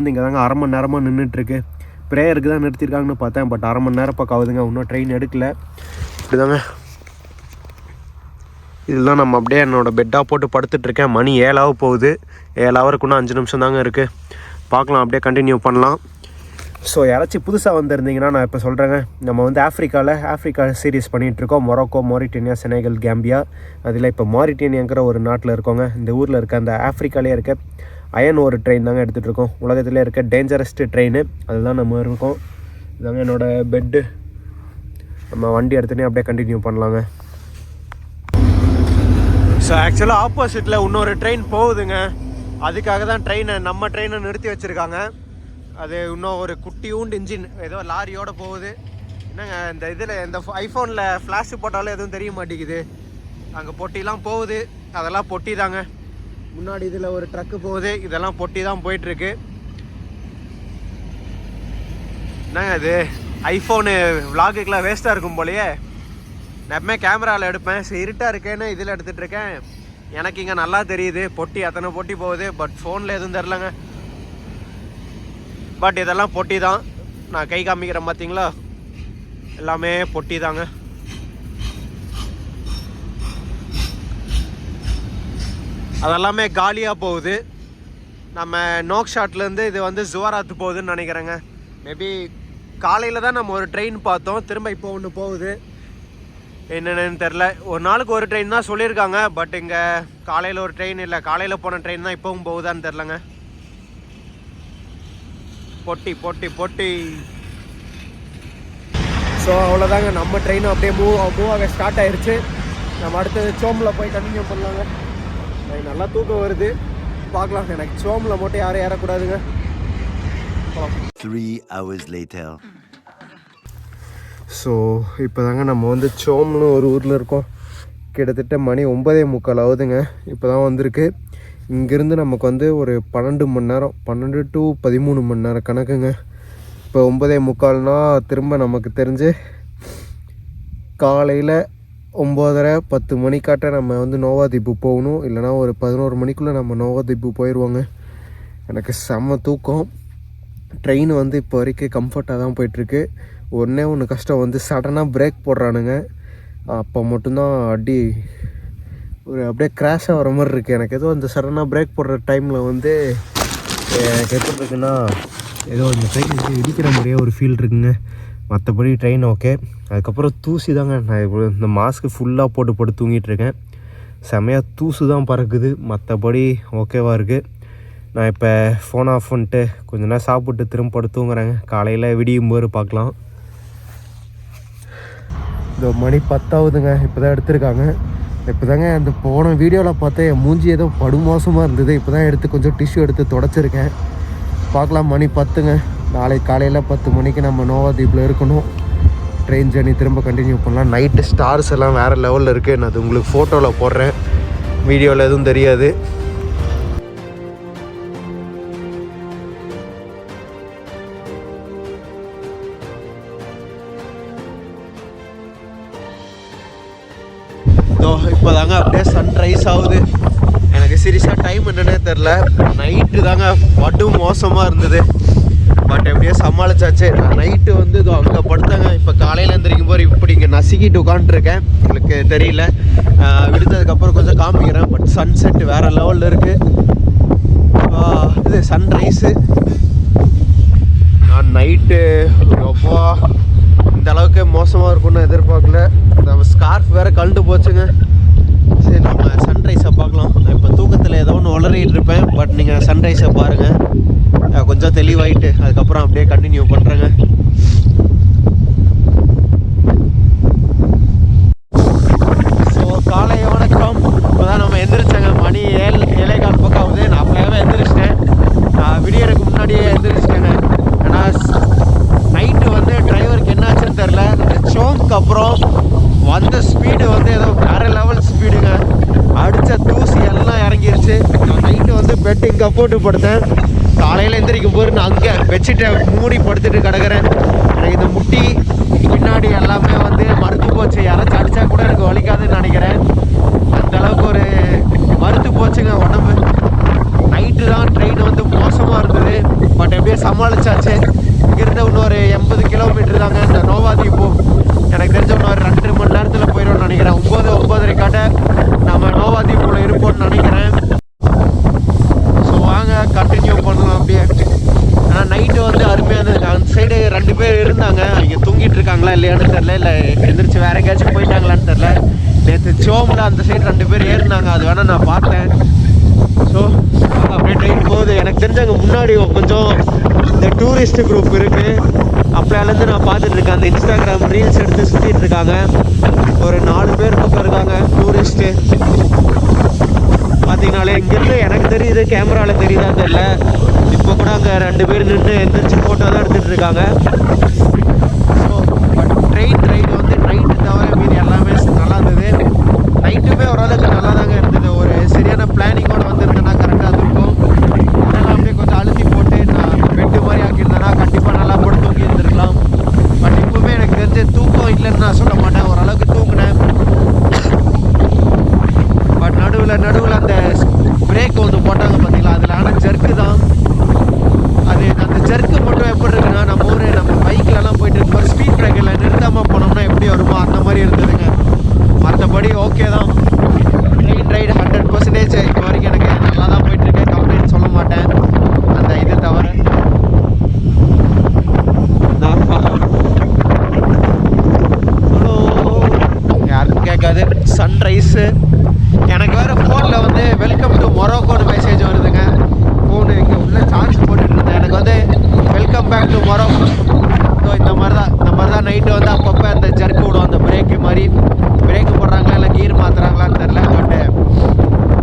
இங்கே தாங்க 1/2 மணி நேரமாக நின்றுட்டுருக்கு. ப்ரேயருக்கு தான் நிறுத்திருக்காங்கன்னு பார்த்தேன். பட் 1/2 மணி நேரம் பக்கம் ஆகுதுங்க, இன்னும் ட்ரெயின் எடுக்கல. இப்படி தாங்க இதெல்லாம் நம்ம அப்படியே என்னோடய பெட்டாக போட்டு படுத்துட்ருக்கேன். மணி 7 போகுது. 7 ஹவருக்கு இன்னும் 5 நிமிஷம் தாங்க இருக்குது. பார்க்கலாம், அப்படியே கண்டினியூ பண்ணலாம். ஸோ யாராச்சும் புதுசாக வந்திருந்தீங்கன்னா நான் இப்போ சொல்கிறேங்க. நம்ம வந்து ஆஃப்ரிக்கா சீரீஸ் பண்ணிகிட்ருக்கோம். Morocco, Mauritania, Senegal, Gambia. அதில் இப்போ மாரிட்டேனியாங்கிற ஒரு நாட்டில் இருக்கோங்க. இந்த ஊரில் இருக்க அந்த ஆஃப்ரிக்காலே இருக்க அயன் ஒரு ட்ரெயின் தாங்க எடுத்துகிட்டு இருக்கோம். உலகத்திலே இருக்க டேஞ்சரஸ்ட்டு ட்ரெயின் அதுதான் நம்ம இருக்கோம். இதாங்க என்னோடய பெட்டு. நம்ம வண்டி எடுத்துகிட்டே அப்படியே கண்டினியூ பண்ணலாங்க. ஸோ ஆக்சுவலாக ஆப்போசிட்டில் இன்னொரு ட்ரெயின் போகுதுங்க. அதுக்காக தான் நம்ம ட்ரெயினை நிறுத்தி வச்சுருக்காங்க. அது இன்னும் ஒரு குட்டியூண்டு இன்ஜின் ஏதோ லாரியோடு போகுது. என்னங்க இந்த இதில் இந்த ஐஃபோனில் ஃப்ளாஷு போட்டாலும் எதுவும் தெரிய மாட்டேங்குது. அங்கே பொட்டிலாம் போகுது, அதெல்லாம் பொட்டி தாங்க. முன்னாடி இதில் ஒரு ட்ரக்கு போகுது, இதெல்லாம் பொட்டி தான் போயிட்டுருக்கு. என்னங்க இது ஐஃபோனு விலாகுக்கெலாம் வேஸ்ட்டாக இருக்கும் போலையே. நான் கேமராவில் எடுப்பேன். சரி இருட்டாக இருக்கேன்னு இதில் எடுத்துகிட்ருக்கேன். எனக்கு இங்கே நல்லா தெரியுது பொட்டி, அத்தனை பொட்டி போகுது. பட் ஃபோனில் எதுவும் தெரிலங்க. பட் இதெல்லாம் பொட்டி தான். நான் கை காமிக்கிறேன் பார்த்தீங்களா, எல்லாமே பொட்டி தாங்க. அதெல்லாமே காலியாக போகுது. நம்ம நோக்ஷாட்லேருந்து இது வந்து ஜுவராத் போகுதுன்னு நினைக்கிறேங்க. மேபி காலையில் தான் நம்ம ஒரு ட்ரெயின் பார்த்தோம். திரும்ப இப்போ ஒன்று போகுது. என்னென்னு தெரில. ஒரு நாளுக்கு ஒரு ட்ரெயின் தான் சொல்லியிருக்காங்க. பட் இங்கே காலையில் ஒரு ட்ரெயின் இல்லை. காலையில் போன ட்ரெயின் தான் இப்போவும் போகுதான்னு தெரிலங்க. பொட்டி பொட்டி பொட்டி. ஸோ அவ்வளோதாங்க, நம்ம ட்ரெயினும் அப்படியே மூவ் ஆக ஸ்டார்ட் ஆயிடுச்சு. நம்ம அடுத்தது சோமில் போய் கண்டினியூ பண்ணலாங்க. எனக்கு நல்லா தூக்கம் வருது, பார்க்கலாம். எனக்கு சோமில் மட்டும் யாரும் ஏறக்கூடாதுங்க. 3 hours later. ஸோ இப்போ தாங்க நம்ம வந்து சோம்னு ஒரு ஊரில் இருக்கோம். கிட்டத்தட்ட மணி 9:45 ஆகுதுங்க. இப்போ தான் வந்திருக்கு. இங்கேருந்து நமக்கு வந்து ஒரு 12 மணி நேரம், 12 to 13 மணி நேரம் கணக்குங்க. இப்போ 9:45னா திரும்ப நமக்கு தெரிஞ்சு காலையில் 9:30-10 மணிக்காட்ட நம்ம வந்து நோவா தீபு போகணும். இல்லைனா ஒரு 11 மணிக்குள்ளே நம்ம நோவா தீபு போயிடுவோங்க. எனக்கு செம்ம தூக்கம். ட்ரெயின் வந்து இப்போ வரைக்கும் கம்ஃபர்ட்டாக தான் போயிட்டுருக்கு. ஒன்றே ஒன்று கஷ்டம் வந்து சடனாக பிரேக் போடுறானுங்க. அப்போ மட்டும்தான் அடி ஒரு அப்படியே கிராஷாக வர மாதிரி இருக்குது. எனக்கு ஏதோ அந்த சடனாக பிரேக் போடுற டைமில் வந்து எனக்கு எப்படி இருக்குன்னா ஏதோ இந்த ட்ரெயின் இடிக்கிற மாதிரியே ஒரு ஃபீல் இருக்குங்க. மற்றபடி ட்ரெயின் ஓகே. அதுக்கப்புறம் தூசி தாங்க. நான் இந்த மாஸ்க்கு ஃபுல்லாக போட்டு தூங்கிட்டுருக்கேன். செமையாக தூசு தான் பறக்குது. மற்றபடி ஓகேவாக இருக்குது. நான் இப்போ ஃபோன் ஆஃப் பண்ணிட்டு கொஞ்ச நேரம் சாப்பிட்டு திரும்ப படுத்து தூங்குறேங்க. காலையில் விடியும் போது பார்க்கலாம். இந்த மணி 10 ஆகுதுங்க. இப்போ தான் எடுத்திருக்காங்க. இப்போ தாங்க அந்த போன வீடியோவில் பார்த்தேன் என் மூஞ்சி ஏதோ படுமோசமாக இருந்தது. இப்போ தான் எடுத்து கொஞ்சம் டிஷ்யூ எடுத்து தொடச்சிருக்கேன். பார்க்கலாம். மணி 10ங்க. நாளைக்கு காலையில் 10 மணிக்கு நம்ம நோவா தீபில் இருக்கணும். ட்ரெயின் ஜர்னி திரும்ப கண்டினியூ பண்ணலாம். நைட்டு ஸ்டார்ஸ் எல்லாம் வேறு லெவலில் இருக்குது. நான் அது உங்களுக்கு ஃபோட்டோவில் போடுறேன். வீடியோவில் எதுவும் தெரியாது. இதோ இப்போ தாங்க அப்படியே சன்ரைஸ் ஆகுது. எனக்கு சீரியஸாக டைம் என்னன்னே தெரில. நைட்டு தாங்க படும் மோசமாக இருந்தது. பட் எப்படியோ சமாளிச்சாச்சு. நான் நைட்டு வந்து இதோ அங்கே படுத்தாங்க. இப்போ காலையில் எழுந்திரிக்கும் போது இப்படி இங்கே நசுக்கிட்டு உட்காந்துருக்கேன். உங்களுக்கு தெரியல, விடுத்ததுக்கப்புறம் கொஞ்சம் காமிக்கிறேன். பட் சன்செட் வேறு லெவலில் இருக்குது. இது சன்ரைஸு. நான் நைட்டு ரொம்ப இந்த அளவுக்கு மோசமாக இருக்கும்னு எதிர்பார்க்கல. நம்ம ஸ்கார்ஃப் வேறு கழண்டு போச்சுங்க. சரி, நம்ம சன்ரைஸை பார்க்கலாம். நான் இப்போ தூக்கத்தில் ஏதோ ஒன்று உளறிட்டு இருப்பேன். பட் நீங்கள் சன்ரைஸை பாருங்கள், கொஞ்சம் தெளிவாயிட்டு அதுக்கப்புறம் அப்படியே கண்டினியூ பண்ணுறேங்க. ஸோ காலை வணக்கம். இப்போ தான் நம்ம எந்திரிச்சாங்க. மணி 7:15 பக்கம் ஆகுது. நான் அப்படியே எந்திரிச்சிட்டேன். விடியறதுக்கு முன்னாடியே எந்திரிச்சிட்டேங்க. ஏன்னா நைட்டு வந்து டிரைவருக்கு என்னாச்சுன்னு தெரில. இந்த ஷோக்கு அப்புறம் வந்த ஸ்பீடு வந்து ஏதோ வேறு லெவல் ஸ்பீடுங்க. அடித்த தூசி எல்லாம் இறங்கிருச்சு. நான் நைட்டு வந்து பெட்டு இங்கே போட்டு படுத்தேன். காலையில் எந்திரிக்கும் போது நான் அங்கே பெட்ஷீட்டை மூடி படுத்துட்டு கிடக்கிறேன். எனக்கு இந்த முட்டி பின்னாடி எல்லாமே வந்து மறுத்து போச்சு. யாராச்சும் அடித்தா கூட எனக்கு வலிக்காதுன்னு நினைக்கிறேன். அந்தளவுக்கு ஒரு மறுத்து போச்சுங்க உடம்பு. நைட்டு தான் ட்ரெயின் வந்து மோசமாக இருந்தது. பட் எப்படியே சமாளிச்சாச்சு. இங்கிருந்து இன்னொரு 80 கிலோமீட்டர் தாங்க இந்த நோவாதீப்பு. எனக்கு தெரிஞ்ச இன்னொரு 2 மணி நேரத்தில் போயிடும்னு நினைக்கிறேன். 9-9:30 காட்ட நம்ம நோவாதீப்பில் இருப்போம்னு நினைக்கிறேன். ஸோ வாங்க கண்டினியூ பண்ணலாம் அப்படியே. ஆனால் நைட்டு வந்து அருமையான அந்த சைடு 2 பேர் இருந்தாங்க. இங்கே தூங்கிட்டு இருக்காங்களா இல்லையான்னு தெரில, இல்லை எந்திரிச்சு வேற எங்கேயாச்சும் போயிட்டாங்களான்னு தெரில. நேற்று சோமில் அந்த சைடு 2 பேர் ஏறினாங்க. அது வேணால் நான் பார்த்தேன். ஸோ அப்படியே ட்ரெயின் போகுது. எனக்கு தெரிஞ்ச அங்கே முன்னாடி கொஞ்சம் இந்த டூரிஸ்ட் குரூப் இருக்குது. அப்படியாலேருந்து நான் பார்த்துட்டு இருக்கேன். அந்த இன்ஸ்டாகிராம் ரீல்ஸ் எடுத்து சுற்றிட்டு இருக்காங்க. ஒரு 4 பேர் பக்கம் இருக்காங்க டூரிஸ்ட்டு. பார்த்தீங்கனாலே இங்கேருந்து எனக்கு தெரியுது, கேமராவில் தெரியுதான்னு தெரியல. இப்போ கூட அங்கே 2 பேர் நின்று எந்திரிச்சு ஃபோட்டோ தான் எடுத்துகிட்டு இருக்காங்க. ஸோ பட் ட்ரெயின் ரைடு வந்து நைட்டு தவிர மீதி எல்லாமே நல்லா இருந்தது. நைட்டுமே ஓரளவுக்கு நல்லா தாங்க இருந்தது. ஒரு சரியான பிளானிங்கோடு வந்துருந்தேன்னா கரெக்டாக இருக்கும். அதெல்லாம் அப்படியே கொஞ்சம் அழுத்தி போட்டு நான் பெட்டு மாதிரி ஆக்கியிருந்தேன்னா கண்டிப்பாக நல்லா கூட தூங்கி இருந்திருக்கலாம். பட் இப்போவுமே எனக்கு தெரிஞ்ச தூக்கம் இல்லைன்னு நான் சொல்ல மாட்டேன். ஓரளவுக்கு தூங்கினேன். பட் நடுவில் அந்த பிரேக் ஒன்று போட்டாங்க பார்த்தீங்களா, அதில் ஆனால் ஜர்க்கு தான். அது அந்த ஜர்க்கு மட்டும் எப்படி இருக்குன்னா, நம்ம பைக்கிலலாம் போயிட்டு இருக்கும்போது ஸ்பீட் பிரேக்கில் நிறுத்தாமல் போனோம்னா எப்படி வருமோ அந்த மாதிரி இருந்ததுங்க. மற்றபடி ஓகே தான். ட்ரெயின் ரைடு 100% இப்போ வரைக்கும் எனக்கு நல்லா தான் போயிட்டுருக்கு. கம்ப்ளைண்ட் சொல்ல மாட்டேன் அந்த இதை தவிர. யாருக்கும் கேட்காது. சன்ரைஸு. எனக்கு வேறு ஃபோனில் வந்து வெல்கம் டு மொரோக்கோன்னு மெசேஜ் வருதுங்க. ஃபோனு இங்கே உள்ள சார்ஜ் போட்டுட்டு இருந்தேன். எனக்கு வந்து welcome back to Morocco. So இந்த மாதிரி தான் நைட்டு வந்து அப்பப்போ அந்த ஜர்க்கு விடும். அந்த பிரேக்கு மாதிரி பிரேக்கு போடுறாங்களா இல்லை கீர் மாற்றுறாங்களான்னு தெரில. பட்டு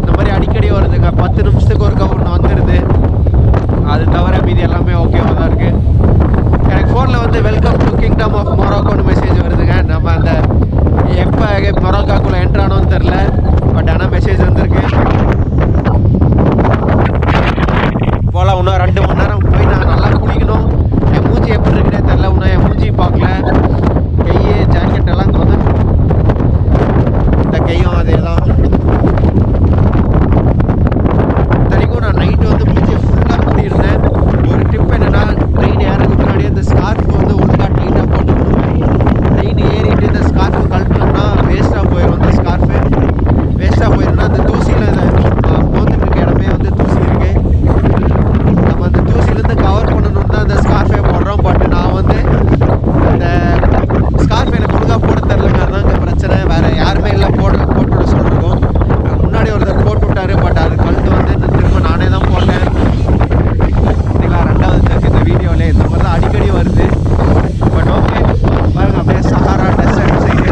இந்த மாதிரி அடிக்கடி வருதுங்க. 10 நிமிஷத்துக்கு ஒருக்கா ஒன்று வந்துடுது. அது தவிர மீதி எல்லாமே ஓகேவாக தான் இருக்குது. எனக்கு ஃபோனில் வந்து வெல்கம் டு கிங்டம் ஆஃப் மொரோக்கோன்னு மெசேஜ் வருதுங்க. நம்ம அந்த எப்போ மொரோக்காக்குள்ளே என்ட்ரானோன்னு தெரில. பட் ஆனால் மெசேஜ் வந்திருக்கு. போகலாம். இன்னும் 2 மணி நேரம் போய் நான் நல்லா குளிக்கணும். என் மூஞ்சி எப்படி இருக்குன்னே தெரில. இன்னும் என் மூஞ்சி பார்க்கல. கை ஜாக்கெட் எல்லாம் வந்து இந்த கையும் அதே தான். இத்தனைக்கும் நான் நைட்டு வந்து மூஞ்சியை ஃபுல்லாக மூடியிருந்தேன். ஒரு டிப் என்னென்னா, ட்ரெயின் ஏறதுக்கு முன்னாடியே இந்த ஸ்கார்ஃப் வந்து ஒழுங்காக டைட்டாக போட்டுக்கணும். ட்ரெயின் ஏறிட்டு இந்த ஸ்கார்ஃபு கழட்டினோம்னா வேஸ்ட்டாக போயிடும். இந்த ஸ்கார்ஃபு வேஸ்ட்டாக போயிடும்னா அந்த தூசியில் போந்துட்டு இருக்க இடமே வந்து தூசி இருக்குது. நம்ம அந்த தூசிலேருந்து கவர் பண்ணணும்னு தான் அந்த ஸ்கார்ஃபே போடுறோம். பட் நான் வந்து இந்த ஸ்கார்ஃப் எனக்கு ஒழுங்காக போட தெரிலங்க. அதுதான் இங்கே பிரச்சனை. வேறு யாருமே இல்லை போட்டு விட சொல்லிருக்கோம். முன்னாடி ஒருத்தர் போட்டு விட்டாரு. பட் அது கழுத்து வந்து திரும்ப நானே தான் போட்டேன். பார்த்தீங்களா, 2வது ஜர்க்கு இந்த வீடியோவில் இந்த மாதிரி தான் அடிக்கடி வருது. பட் ஓகே பாருங்க, அப்படியே சஹாரா டெசர்ட் சைடு.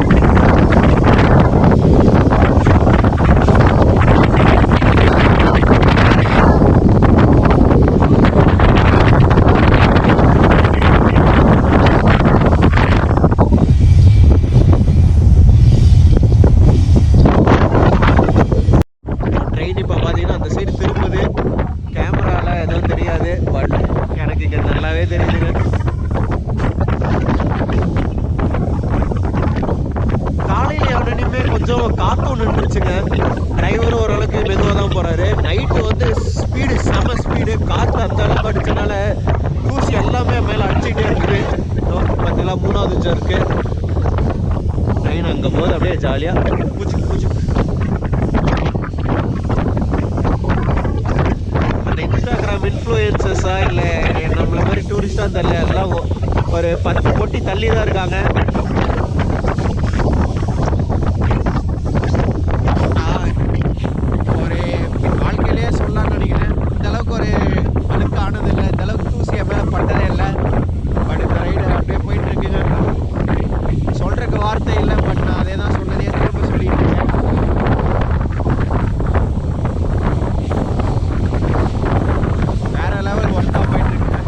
ட்ரெயின் இப்போ பார்த்தீங்கன்னா அந்த சைடு திரும்புது. கேமராவில் எதுவும் தெரியாது. பட் எனக்கு இங்கே நல்லாவே தெரியுதுங்க. காலையில் எவ்வளோனையுமே கொஞ்சம் காற்றும் பக்கத்தில் இருக்குது. ட்ரெயின் அங்கே போது அப்படியே ஜாலியாக பூச்சி அந்த இன்ஸ்டாகிராம் இன்ஃப்ளூயன்சஸா இல்லை நம்மள மாதிரி டூரிஸ்டாக தெரியல, எல்லாம் ஒரு 10 பொட்டி தள்ளி தான் இருக்காங்க. ஒரு வாழ்க்கையிலேயே சொல்லலாம்னு நினைக்கிறேன், இந்த அளவுக்கு ஒரு அழுக்கு ஆனதில்லை, இந்த அளவுக்கு தூசியை மேலே பட்டதே இல்லை. பட் இந்த ரைடு அப்படியே போயிட்டு இருக்குங்க. சொல்றதுக்கு வார்த்தை இல்லை, பட் நான் அதே தான் சொன்னதே திரும்ப சொல்லிட்டு இருக்கேன். வேற லெவல் ஒர்க்காக போயிட்டு இருக்குங்க.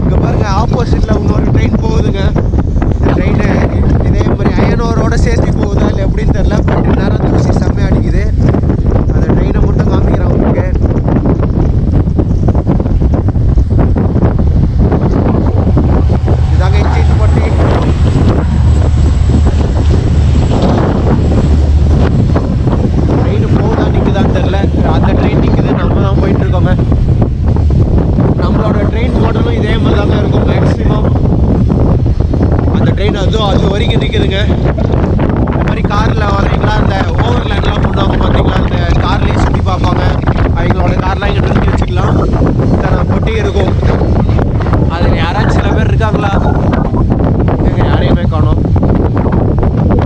இங்கே பாருங்க, ஆப்போசிட்டில் இன்னொரு ட்ரெயின் போகுதுங்க. இந்த ட்ரெயின் இதே மாதிரி அயனோரோட சேர்த்து போகுதா இல்லை எப்படின்னு தெரில, பட் நேரம் தூசி செம்மையாக அடிக்குது. அந்த ட்ரெயினை மட்டும் காமிக்கிறேன் உங்களுக்கு. இதாங்க இன்ஜின் பட்டி. ட்ரெயின் போகுதா நிற்குதான்னு தெரில, அந்த ட்ரெயின் நிற்குது, நம்ம தான் போயிட்டு இருக்கோங்க. நம்மளோட ட்ரெயின் மாடலும் இதே மாதிரி தாங்க இருக்கும் மேக்ஸிமம். அந்த ட்ரெயின் அது வரைக்கும் நிற்குதுங்க. இந்த மாதிரி காரில் வரீங்களா, அந்த ஓவர்லேண்ட்லாம் பண்ணுவாங்க பார்த்தீங்களா, அந்த கார்லேயே சுற்றி பார்ப்பாங்க. அவங்களோட கார்லாம் இங்கே நிறுத்தி வச்சுக்கலாம். இத்தனை பொட்டி இருக்கும். அதில் யாராச்சும் சில பேர் இருக்காங்களா? எங்கள் யாரையுமே காணோம்.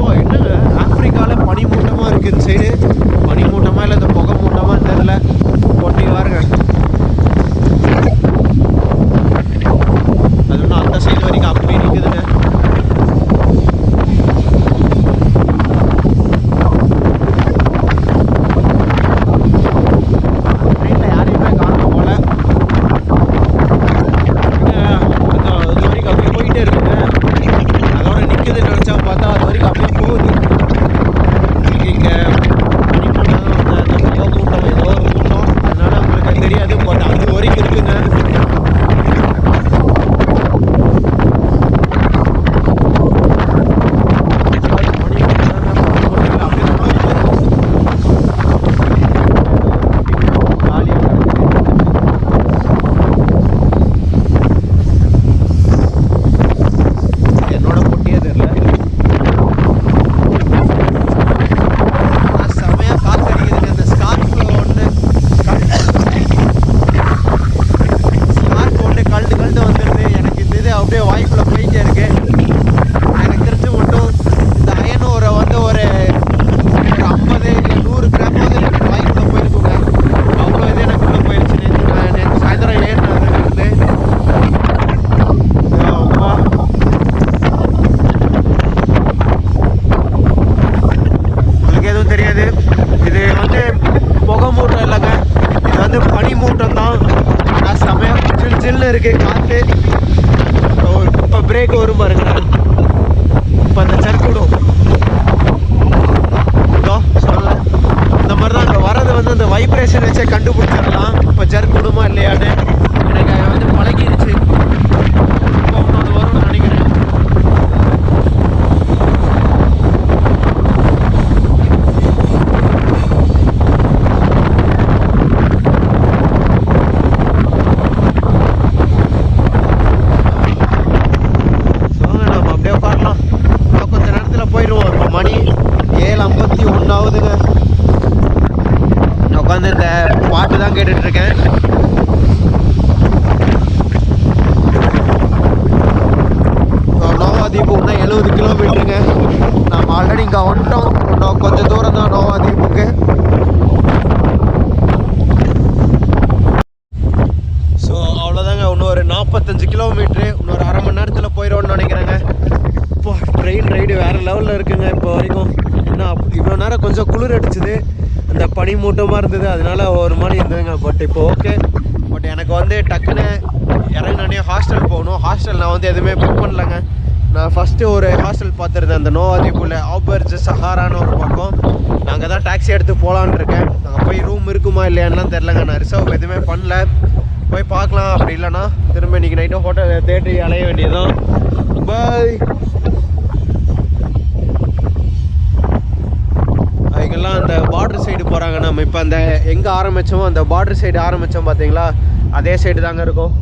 ஓ என்னங்க, ஆப்பிரிக்காவில் பனிமூட்டமாக இருக்குது இந்த சைடு. பனிமூட்டமாக இல்லை இந்த புகை மூட்டமாக தெரில. பொட்டி பாருங்க, அது ஒன்றும் அந்த சைடு வரைக்கும் அப்படியே நிற்குதுங்க. ட்ரெயினில் யாரையுமே காணோம் போல. அது வரைக்கும் அப்படியே போயிட்டே இருக்குங்க. அதோட நிற்குதுன்னு நினச்சா பார்த்தா அது வரைக்கும் அப்படியே போகுது. இங்கே பனிமூட்டம் அந்த புகை மூட்டம் ஏதோ ஒரு மூட்டம், அதனால உங்களுக்கு தெரியாது, பட் அது வரைக்கும் இருக்குங்க. என்னோட பொட்டியே தெரியல. செமையாக காற்று அடிக்குதுங்க. இந்த ஸ்கார்ஃப் ஒன்று கழுட்டு வந்துடுது. எனக்கு இந்த இது அப்படியே வாய்க்குள்ளே போயிட்டே இருக்கு. எனக்கு தெரிஞ்சு மட்டும் இந்த அயனோரை வந்து ஒரு 50 இல்லை 100 கிராமாவது எனக்கு வாய்க்குள்ளே போயிருக்குங்க. அவ்வளோ இது எனக்கு உள்ளே போயிடுச்சு. நேற்று சாயந்தரம் ஏறினதுலேருந்து அம்மா உங்களுக்கு எதுவும் தெரியாது. இது வந்து புகை மூட்டம் இல்லைங்க, இது வந்து பனி மூட்டம் தான். ஆனால் செமையாக ஜில்னு இருக்குது காற்று. இப்போ பிரேக் வரும் பாருங்க, இப்போ அந்த சர்க்குடும் சொல்ல இந்த மாதிரி தான். அங்கே வரது வந்து அந்த வைப்ரேஷன் வச்சே கண்டுபிடிச்சிடலாம் இப்போ ஜர்க் விடுமா இல்லையான்னு. எனக்கு அது வந்து பழகிடுச்சு. இப்போ ஒன்று வரும்னு நினைக்கிறேன். நம்ம அப்படியே உட்காரலாம். கொஞ்ச நேரத்தில் போயிடுவோம். இப்போ மணி 7:51 ஆகுதுங்க. உட்காந்து இந்த பாட்டு தான் கேட்டுட்ருக்கேன். நோவாதீபு இன்னும் 70 கிலோமீட்டருங்க. நம்ம ஆல்ரெடி இங்கே வந்துட்டோம். இன்னும் கொஞ்சம் தூரம் தான் நோவாதீபுக்கு. ஸோ அவ்வளோதாங்க, இன்னும் ஒரு 45 கிலோமீட்ரு. இன்னொரு அரை மணி நேரத்தில் போயிடுவோன்னு நினைக்கிறேங்க. இப்போ ட்ரெயின் ரைடு வேறு லெவலில் இருக்குங்க. இப்போ வரைக்கும் ஏன்னா இவ்வளோ நேரம் கொஞ்சம் குளிர் அடிச்சுது, அந்த பனி மூட்டமாக இருந்தது, அதனால ஒரு மாதிரி இருந்ததுங்க. பட் இப்போ ஓகே. பட் எனக்கு வந்து டக்குன்னு இறங்கினே ஹாஸ்டல் போகணும். ஹாஸ்டல் நான் வந்து எதுவுமே புக் பண்ணலைங்க. நான் ஃபஸ்ட்டு ஒரு ஹாஸ்டல் பார்த்துருந்தேன் அந்த நோவாதீபுல, ஆபர்ஜ் சஹாரான்னு ஒரு பக்கம். நாங்கள் தான் டாக்ஸி எடுத்து போகலான்னு இருக்கேன். நாங்கள் போய் ரூம் இருக்குமா இல்லையான்லாம் தெரிலங்க. நான் ரிசர்வ் எதுவுமே பண்ணல. போய் பார்க்கலாம். அப்படி இல்லைன்னா திரும்ப இன்றைக்கி நைட்டும் ஹோட்டல் தேடி அலைய வேண்டியதுதான். பாய். நம்ம இப்போ அந்த எங்கே ஆரம்பித்தோமோ அந்த பார்டர் சைடு ஆரம்பித்தோம் பார்த்தீங்களா, அதே சைடு தாங்க இருக்கும்.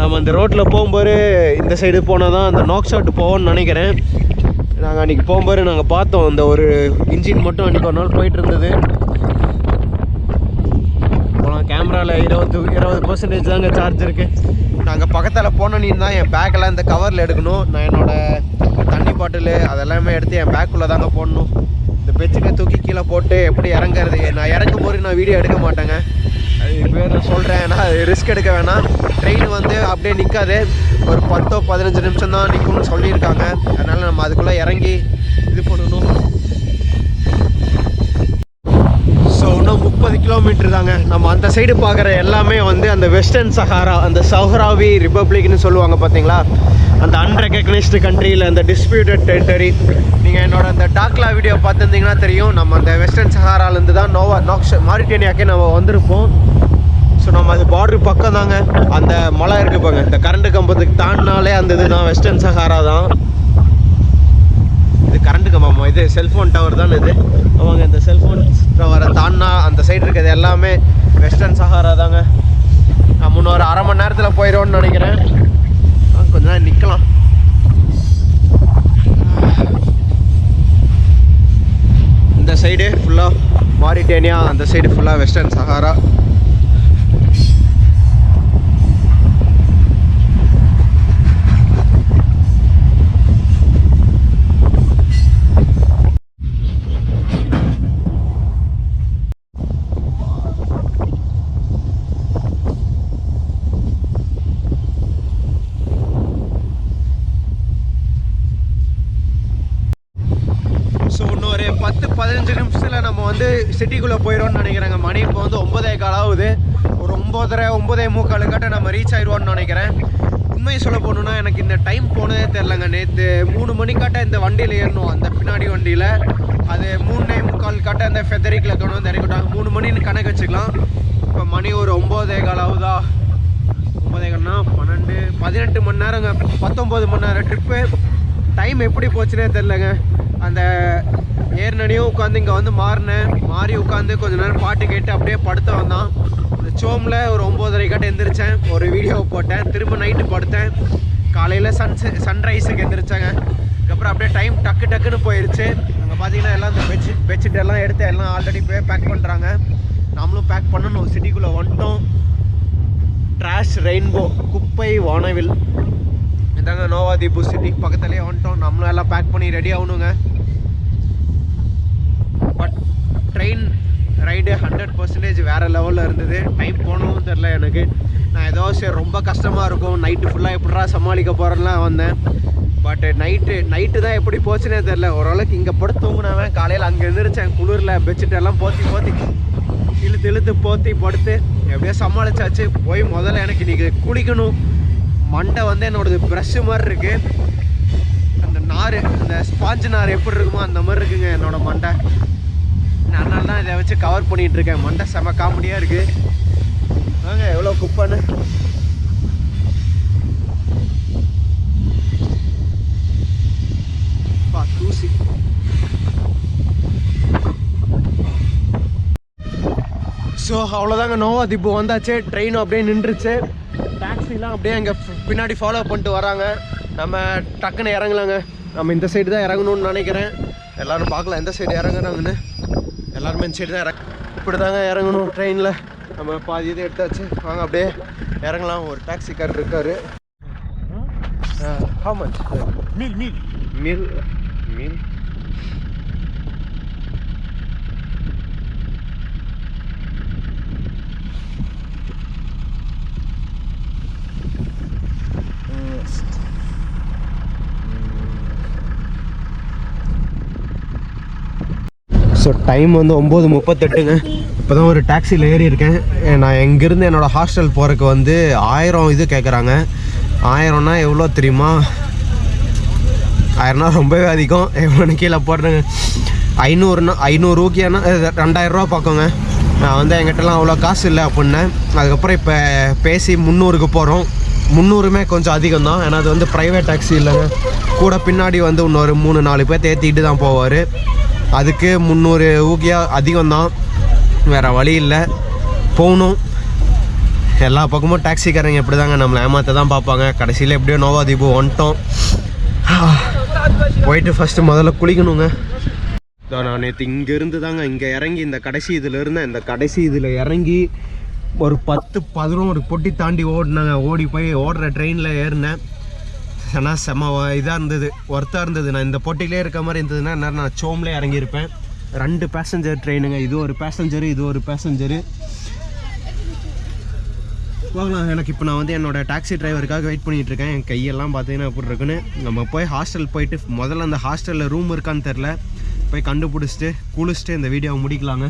நம்ம அந்த ரோட்டில் போகும்போது இந்த சைடு போனால் தான் அந்த நாக் ஷாட் போவோம்னு நினைக்கிறேன். நாங்கள் அன்றைக்கி போகும்போது நாங்கள் பார்த்தோம், அந்த ஒரு இன்ஜின் மட்டும் அன்றைக்கி ஒரு நாள் போயிட்டு இருந்தது. போனால் கேமராவில் 20% தாங்க சார்ஜ் இருக்குது. நாங்கள் பக்கத்தில் போனோன்னு தான் என் பேக்கெல்லாம் இந்த கவரில் எடுக்கணும். நான் என்னோடய தண்ணி பாட்டில் அதெல்லாமே எடுத்து என் பேக்குள்ளே தாங்க போடணும். இந்த பெட்ஷீட்டை தூக்கி கீழே போட்டு எப்படி இறங்குறது, நான் இறக்கும் போது நான் வீடியோ எடுக்க மாட்டேங்க. அது பேர் நான் சொல்கிறேன், ஏன்னா அது ரிஸ்க் எடுக்க வேணாம். ட்ரெயின் வந்து அப்படியே நிற்காது, ஒரு 10-15 நிமிஷம் தான் நிற்கும்னு சொல்லியிருக்காங்க. அதனால் நம்ம அதுக்குள்ளே இறங்கி இது பண்ணணும். ஸோ இன்னும் 30 கிலோமீட்டர் தாங்க. நம்ம அந்த சைடு பார்க்குற எல்லாமே வந்து அந்த வெஸ்டர்ன் சஹாரா, அந்த சஹ்ராவி ரிப்பப்ளிக்னு சொல்லுவாங்க பார்த்தீங்களா, அந்த அன்ரெகக்னைஸ்டு கண்ட்ரியில் அந்த டிஸ்பியூட்டட் டெரிட்டரி. நீங்கள் என்னோட அந்த டாக்லா வீடியோ பார்த்துருந்தீங்கன்னா தெரியும், நம்ம அந்த வெஸ்டர்ன் சஹாராலேருந்து தான் மாரிட்டேனியாக்கே நம்ம வந்திருப்போம். ஸோ நம்ம அது பார்டர் பக்கம் தாங்க. அந்த மலை இருக்குது பாங்க, இந்த கரண்ட் கம்பத்துக்கு தாண்டினாலே அந்த இது தான் வெஸ்டர்ன் சஹாரா தான். இது கரண்ட் கம்பம், இது செல்ஃபோன் டவர் தான் இது. ஆமாங்க, இந்த செல்ஃபோன் டவரை தாண்டினா அந்த சைடு இருக்கிறது எல்லாமே வெஸ்டர்ன் சஹாரா தாங்க. நம்ம இன்னொரு அரை மணி நேரத்தில் போயிடுவோன்னு நினைக்கிறேன். கொஞ்ச நேரம் நிற்கலாம். இந்த சைடு ஃபுல்லாக மாரிட்டேனியா, அந்த சைடு ஃபுல்லாக வெஸ்டர்ன் சஹாரா. ஸோ இன்னொரு 10-15 நிமிஷத்தில் நம்ம வந்து சிட்டிக்குள்ளே போயிடுவோம்னு நினைக்கிறேங்க. மணி இப்போ வந்து 9:15 ஆகுது. ஒரு 9:30-9:45 நம்ம ரீச் ஆயிடுவோம்னு நினைக்கிறேன். உண்மையை சொல்ல போகணுன்னா எனக்கு இந்த டைம் போனதே தெரிலங்க. நேற்று 3 மணிக்காட்ட இந்த வண்டியில் ஏறணும், அந்த பின்னாடி வண்டியில். அது 3:45 அந்த ஃபெதரிக்கில் கொண்டு வந்து இறக்கிட்டாங்க. 3 மணின்னு கணக்கு வச்சுக்கலாம். இப்போ மணி ஒரு 9:15 ஆகுதா. 9:15னா 18 மணி நேரங்க, 19 மணி நேரம் ட்ரிப்பு. டைம் எப்படி போச்சுன்னே தெரிலங்க. அந்த ஏர்னடியும் உட்காந்து இங்கே வந்து மாறி உட்காந்து கொஞ்சம் நேரம் பாட்டு கேட்டு அப்படியே படுத்த வந்தான். இந்த சோமில் ஒரு 9:30 எந்திரிச்சேன், ஒரு வீடியோவை போட்டேன். திரும்ப நைட்டு படுத்தேன். காலையில் சன்ரைஸுக்கு எந்திரிச்சாங்க. அதுக்கப்புறம் அப்படியே டைம் டக்குன்னு போயிடுச்சு. அங்கே பார்த்தீங்கன்னா எல்லாம் இந்த பெட்ஷீட் எல்லாம் எடுத்து எல்லாம் ஆல்ரெடி போய் பேக் பண்ணுறாங்க. நம்மளும் பேக் பண்ணணும். சிட்டிக்குள்ளே வந்துட்டோம். ட்ராஷ் ரெயின்போ, குப்பை வானவில், இதாங்க நோவாதீபு சிட்டி பக்கத்துலேயே வந்துட்டோம். நம்மளும் எல்லாம் பேக் பண்ணி ரெடி ஆகணுங்க. பட் ட்ரெயின் ரைடு 100% வேறு லெவலில் இருந்தது. டைம் போனவும் தெரில எனக்கு. நான் ஏதோ சரி ரொம்ப கஷ்டமாக இருக்கும், நைட்டு ஃபுல்லாக எப்படிடா சமாளிக்க போகிறேன்லாம் வந்தேன். பட் நைட்டு தான் எப்படி போச்சுன்னே தெரில. ஓரளவுக்கு இங்கே படுத்து தூங்கினவன் காலையில் அங்கே எழுந்திரிச்சேன். குளிரில் பெட்ஷீட் எல்லாம் போத்தி இழுத்து போத்தி படுத்து எப்படியோ சமாளிச்சாச்சு. போய் முதல்ல எனக்கு இன்றைக்கி குளிக்கணும். மண்டை வந்து என்னோடது ப்ரஷ்ஷு மாதிரி இருக்குது. அந்த நார், அந்த ஸ்பாஞ்சு நார் எப்படி இருக்குமோ அந்த மாதிரி இருக்குங்க என்னோட மண்டை. அதனால தான் இதை வச்சு கவர் பண்ணிகிட்ருக்கேன். மண்டை செம காமெடியாக இருக்குது. வாங்க எவ்வளோ குப்பைன்னு. தூசி. ஸோ அவ்வளோதாங்க, நோவாதீபு வந்தாச்சு. ட்ரெயினும் அப்படியே நின்றுச்சு. டாக்ஸிலாம் அப்படியே அங்கே பின்னாடி ஃபாலோ பண்ணிட்டு வராங்க. நம்ம டக்குன்னு இறங்கலாங்க. நம்ம இந்த சைடு தான் இறங்கணும்னு நினைக்கிறேன். எல்லோரும் பார்க்கலாம் எந்த சைடு இறங்குறாங்கன்னு. எல்லாருமே இந்த சைடு தான் இப்படி தாங்க இறங்கணும் ட்ரெயினில். நம்ம பாதி இது எடுத்தாச்சு. வாங்க அப்படியே இறங்கலாம். ஒரு டாக்ஸிக்கார் இருக்கார். how much? Meal so time வந்து 9:38ங்க. இப்போ தான் ஒரு டாக்ஸியில் ஏறி இருக்கேன். நான் எங்கேருந்து என்னோடய ஹாஸ்டல் போகிறதுக்கு வந்து 1000 இது கேட்குறாங்க. 1000னா எவ்வளோ தெரியுமா? 1000னா ரொம்பவே அதிகம். எவ்வளோன்னு கீழே போடுறேங்க. 500 ரூபாய்க்கானா 2000 ரூபா பார்க்கோங்க. நான் வந்து என்கிட்டலாம் அவ்வளோ காசு இல்லை அப்படின்னேன். அதுக்கப்புறம் இப்போ பேசி 300க்கு போகிறோம். 300மே கொஞ்சம் அதிகம் தான். ஏன்னா அது வந்து ப்ரைவேட் டாக்ஸி இல்லைங்க. கூட பின்னாடி வந்து இன்னொரு 3-4 பேர் ஏற்றிட்டு தான் போவார். அதுக்கு 300 ஊகியா அதிகம்தான், வேறு வழி இல்லை, போகணும். எல்லா பக்கமும் டாக்ஸிக்காரங்க எப்படி தாங்க நம்மளை ஏமாற்ற தான் பார்ப்பாங்க. கடைசியில் எப்படியோ நோவாதீபு வந்துட்டோம். போயிட்டு ஃபஸ்ட்டு முதல்ல குளிக்கணுங்க. நான் நேற்று இங்கேருந்து தாங்க இங்கே இறங்கி இந்த கடைசி இதில் இருந்தேன். இந்த கடைசி இதில் இறங்கி ஒரு 10-11 பொட்டி தாண்டி ஓடினாங்க. ஓடி போய் ஓடுற ட்ரெயினில் ஏறினேன். ஆனால் செம்ம இதாக இருந்தது, ஒர்த்தாக இருந்தது. நான் இந்த பொட்டிலே இருக்க மாதிரி இருந்ததுன்னா நான் சோம்லேயே இறங்கியிருப்பேன். 2 பேசஞ்சர் ட்ரெயினுங்க, இது ஒரு பேசஞ்சரு, இது ஒரு பேசஞ்சரு. வாங்கலாம். எனக்கு இப்போ நான் வந்து என்னோடய டாக்ஸி டிரைவருக்காக வெயிட் பண்ணிகிட்ருக்கேன். என் கையெல்லாம் பார்த்தீங்கன்னா எப்படி இருக்குன்னு. நம்ம போய் ஹாஸ்டல் போயிட்டு முதல்ல அந்த ஹாஸ்டலில் ரூம் இருக்கான்னு தெரில, போய் கண்டுபிடிச்சிட்டு குளிச்சுட்டு இந்த வீடியோவை முடிக்கலாங்க.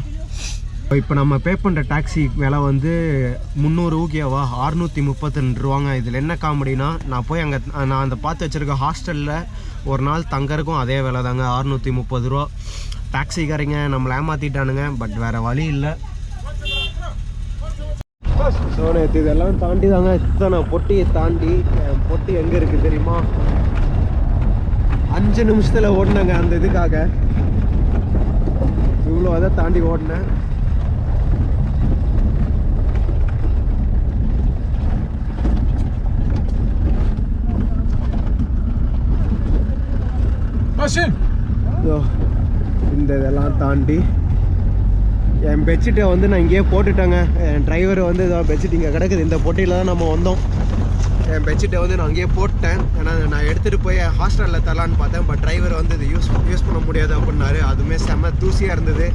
இப்போ நம்ம பே பண்ணுற டாக்ஸி விலை வந்து 300 ஊகியாவா 632 ரூபாங்க. இதில் என்ன காமெடினா, நான் போய் அங்கே நான் அந்த பார்த்து வச்சுருக்க ஹாஸ்டலில் ஒரு நாள் தங்கறக்கும் அதே விலை தாங்க, 630 ரூபா. டாக்ஸிக்காரங்க நம்மளை ஏமாற்றிட்டானுங்க, பட் வேறு வழி இல்லை. ஸோ நேற்று இதெல்லாம் தாண்டி தாங்க, இத்தனை பொட்டியை தாண்டி, பொட்டி எங்கே இருக்குது தெரியுமா, 5 நிமிஷத்தில் ஓடினாங்க அந்த இதுக்காக. இவ்வளோ அதை தாண்டி ஓடினேன். இந்த இதெல்லாம் தாண்டி என் பெட்ஷீட்டை வந்து நான் இங்கேயே போட்டுட்டேங்க. என் டிரைவர் வந்து இதான் பெட்ஷீட் இங்கே கிடக்குது, இந்த பொட்டியில் தான் நம்ம வந்தோம். என் பெட்ஷீட்டை வந்து நான் அங்கேயே போட்டேன். ஏன்னா நான் எடுத்துகிட்டு போய் ஹாஸ்டலில் தரலான்னு பார்த்தேன், பட் டிரைவர் வந்து இது யூஸ் பண்ண முடியாது அப்படின்னாரு. அதுவுமே செம்ம தூசியாக இருந்தது.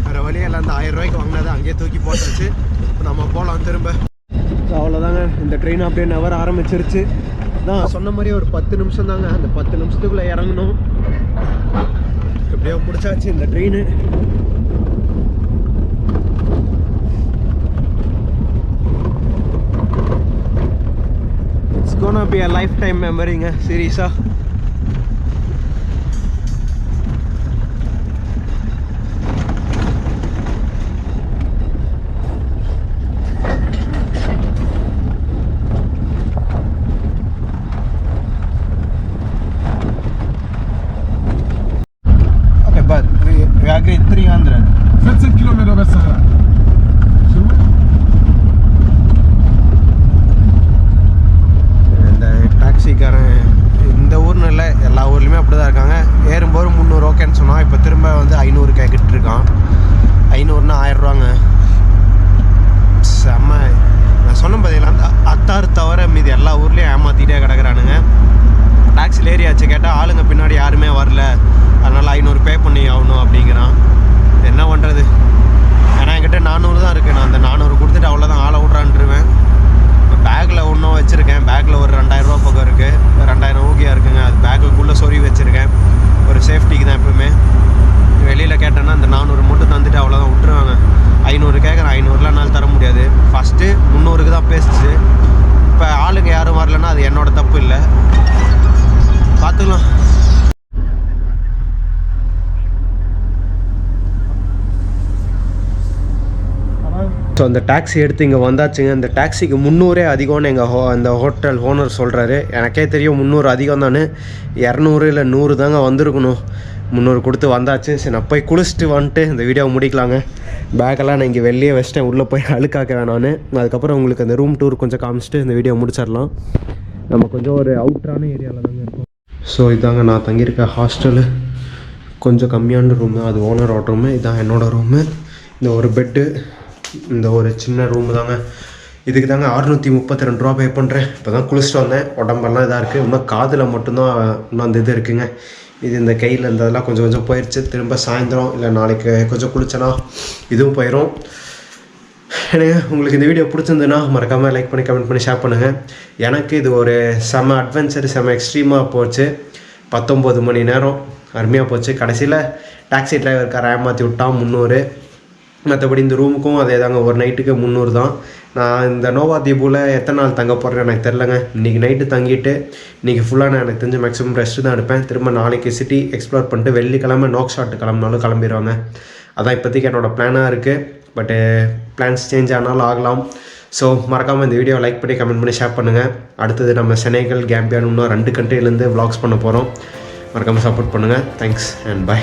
வேறு வழியில் அந்த 1000 ரூபாய்க்கு வாங்கினதை அங்கேயே தூக்கி போட்டாச்சு. நம்ம போகலாம் திரும்ப. அவ்வளோதாங்க, இந்த ட்ரெயின் அப்படியே நவர ஆரம்பிச்சிருச்சு. தான் சொன்ன மாதிரி ஒரு 10 நிமிஷம் தாங்க, அந்த 10 நிமிஷத்துக்குள்ளே இறங்கணும். எப்படியோ பிடிச்சாச்சு இந்த train. It's gonna be a lifetime memoryங்க, சீரியஸா. But we agreed 300. 14 km بس. شو؟ இந்த டாக்ஸிக்காரன் இந்த ஊர்னு இல்லை, எல்லா ஊர்லேயுமே அப்படி தான் இருக்காங்க. ஏறும்போது 300 ஓகேன்னு சொன்னால் இப்போ திரும்ப வந்து 500 கேட்டுட்டு இருக்கான். 500னா 1000 ரூபாங்க. செம்ம. நான் சொன்ன பார்த்தீங்களா, அந்த அத்தார் தவிர மீது எல்லா ஊர்லேயும் ஏமாற்றிட்டே கிடக்குறானுங்க. டாக்ஸியில் ஏறியாச்சு, கேட்டால் ஆளுங்க பின்னாடி யாருமே வரல, அதனால் 500 பே பண்ணி ஆகணும் அப்படிங்கிறான். என்ன பண்ணுறது? ஏன்னா என்கிட்ட 400 தான் இருக்குது. நான் அந்த 400 கொடுத்துட்டு அவ்வளோதான் ஆளை விட்றான்ட்டுருவேன். இப்போ பேக்கில் ஒன்றும் வச்சுருக்கேன். பேக்கில் ஒரு 2000 ரூபா பக்கம் இருக்குது, 2000 ஊகியாக இருக்குங்க. அது பேக்குக்குள்ளே சொருவி வச்சுருக்கேன், ஒரு சேஃப்டிக்கு தான். எப்பவுமே வெளியில் கேட்டேன்னா அந்த 400 மட்டும் தந்துட்டு அவ்வளோதான் விட்டுருவாங்க. 500 கேட்குறேன், 500லாம் என்னால் தர முடியாது. ஃபஸ்ட்டு 300க்கு தான் பேசிச்சு. இப்போ ஆளுங்க யாரும் வரலன்னா அது என்னோட தப்பு இல்லை, பார்த்துக்கலாம். ஸோ அந்த டாக்ஸி எடுத்து இங்கே வந்தாச்சுங்க. இந்த டாக்ஸிக்கு 300 அதிகம்னு அந்த ஹோட்டல் ஓனர் சொல்கிறாரு. எனக்கே தெரியும் 300 அதிகம் தானே, 200 இல்லை 100 தாங்க வந்திருக்கணும். 300 கொடுத்து வந்தாச்சு. சரி, நான் போய் குளிச்சுட்டு வந்துட்டு இந்த வீடியோவை முடிக்கலாங்க. பேக்கெல்லாம் நான் இங்கே வெளியே வச்சிட்டேன், உள்ளே போய் அழுக்காக்க வேணான்னு. அதுக்கப்புறம் உங்களுக்கு அந்த ரூம் டூர் கொஞ்சம் காமிச்சிட்டு இந்த வீடியோ முடிச்சிடலாம். நம்ம கொஞ்சம் ஒரு அவுட்டரான ஏரியாவில் தாங்க இருக்கோம். ஸோ இதாங்க நான் தங்கியிருக்க ஹாஸ்டலு. கொஞ்சம் கம்மியான ரூமு, அது ஓனரோட ரூமு. இதான் என்னோடய ரூமு. இந்த ஒரு பெட்டு, இந்த ஒரு சின்ன ரூமு தாங்க. இதுக்கு தாங்க 632 ரூபா பே பண்ணுறேன். இப்போ தான் குளிச்சுட்டு வந்தேன், உடம்பெல்லாம் இதாக இருக்குது. இன்னும் காதில் மட்டும்தான் இன்னும் அந்த இது இருக்குங்க. இது இந்த கையில் இந்த இதெல்லாம் கொஞ்சம் கொஞ்சம் போயிடுச்சு. திரும்ப சாயந்தரம் இல்லை நாளைக்கு கொஞ்சம் குளிச்சேன்னா இதுவும் போயிடும். எனக்கு உங்களுக்கு இந்த வீடியோ பிடிச்சிருந்துன்னா மறக்காமல் லைக் பண்ணி கமெண்ட் பண்ணி ஷேர் பண்ணுங்கள். எனக்கு இது ஒரு செம அட்வென்ச்சர், செம எக்ஸ்ட்ரீமாக போச்சு. 19 மணி நேரம் அருமையாக போச்சு. கடைசியில் டாக்ஸி டிரைவர்கார ஏமாற்றி விட்டான் 300. மற்றபடி இந்த ரூமுக்கும் அதே தாங்க, ஒரு நைட்டுக்கு 300 தான். நான் இந்த நோவாதீபுவில் எத்தனை நாள் தங்க போடுறேன் எனக்கு தெரிலங்க. இன்றைக்கி நைட்டு தங்கிட்டு இன்றைக்கி ஃபுல்லாக நான் எனக்கு தெரிஞ்ச மேக்ஸிமம் ரெஸ்ட்டு தான் எடுப்பேன். திரும்ப நாளைக்கு சிட்டி எக்ஸ்ப்ளோர் பண்ணிட்டு வெள்ளிக்கிழமை நோக்ஷாட் கிளம்பினாலும் கிளம்பிடுவாங்க. அதான் இப்போதைக்கு என்னோடய பிளானாக இருக்குது. பட்டு பிளான்ஸ் சேஞ்ச் ஆனாலும் ஆகலாம். ஸோ மறக்காமல் இந்த வீடியோவை லைக் பண்ணி கமெண்ட் பண்ணி ஷேர் பண்ணுங்கள். அடுத்தது நம்ம செனகல், கேம்பியான் இன்னும் 2 கண்ட்ரிலேருந்து vlogs பண்ண போகிறோம். மறக்காமல் சப்போர்ட் பண்ணுங்கள். Thanks and by.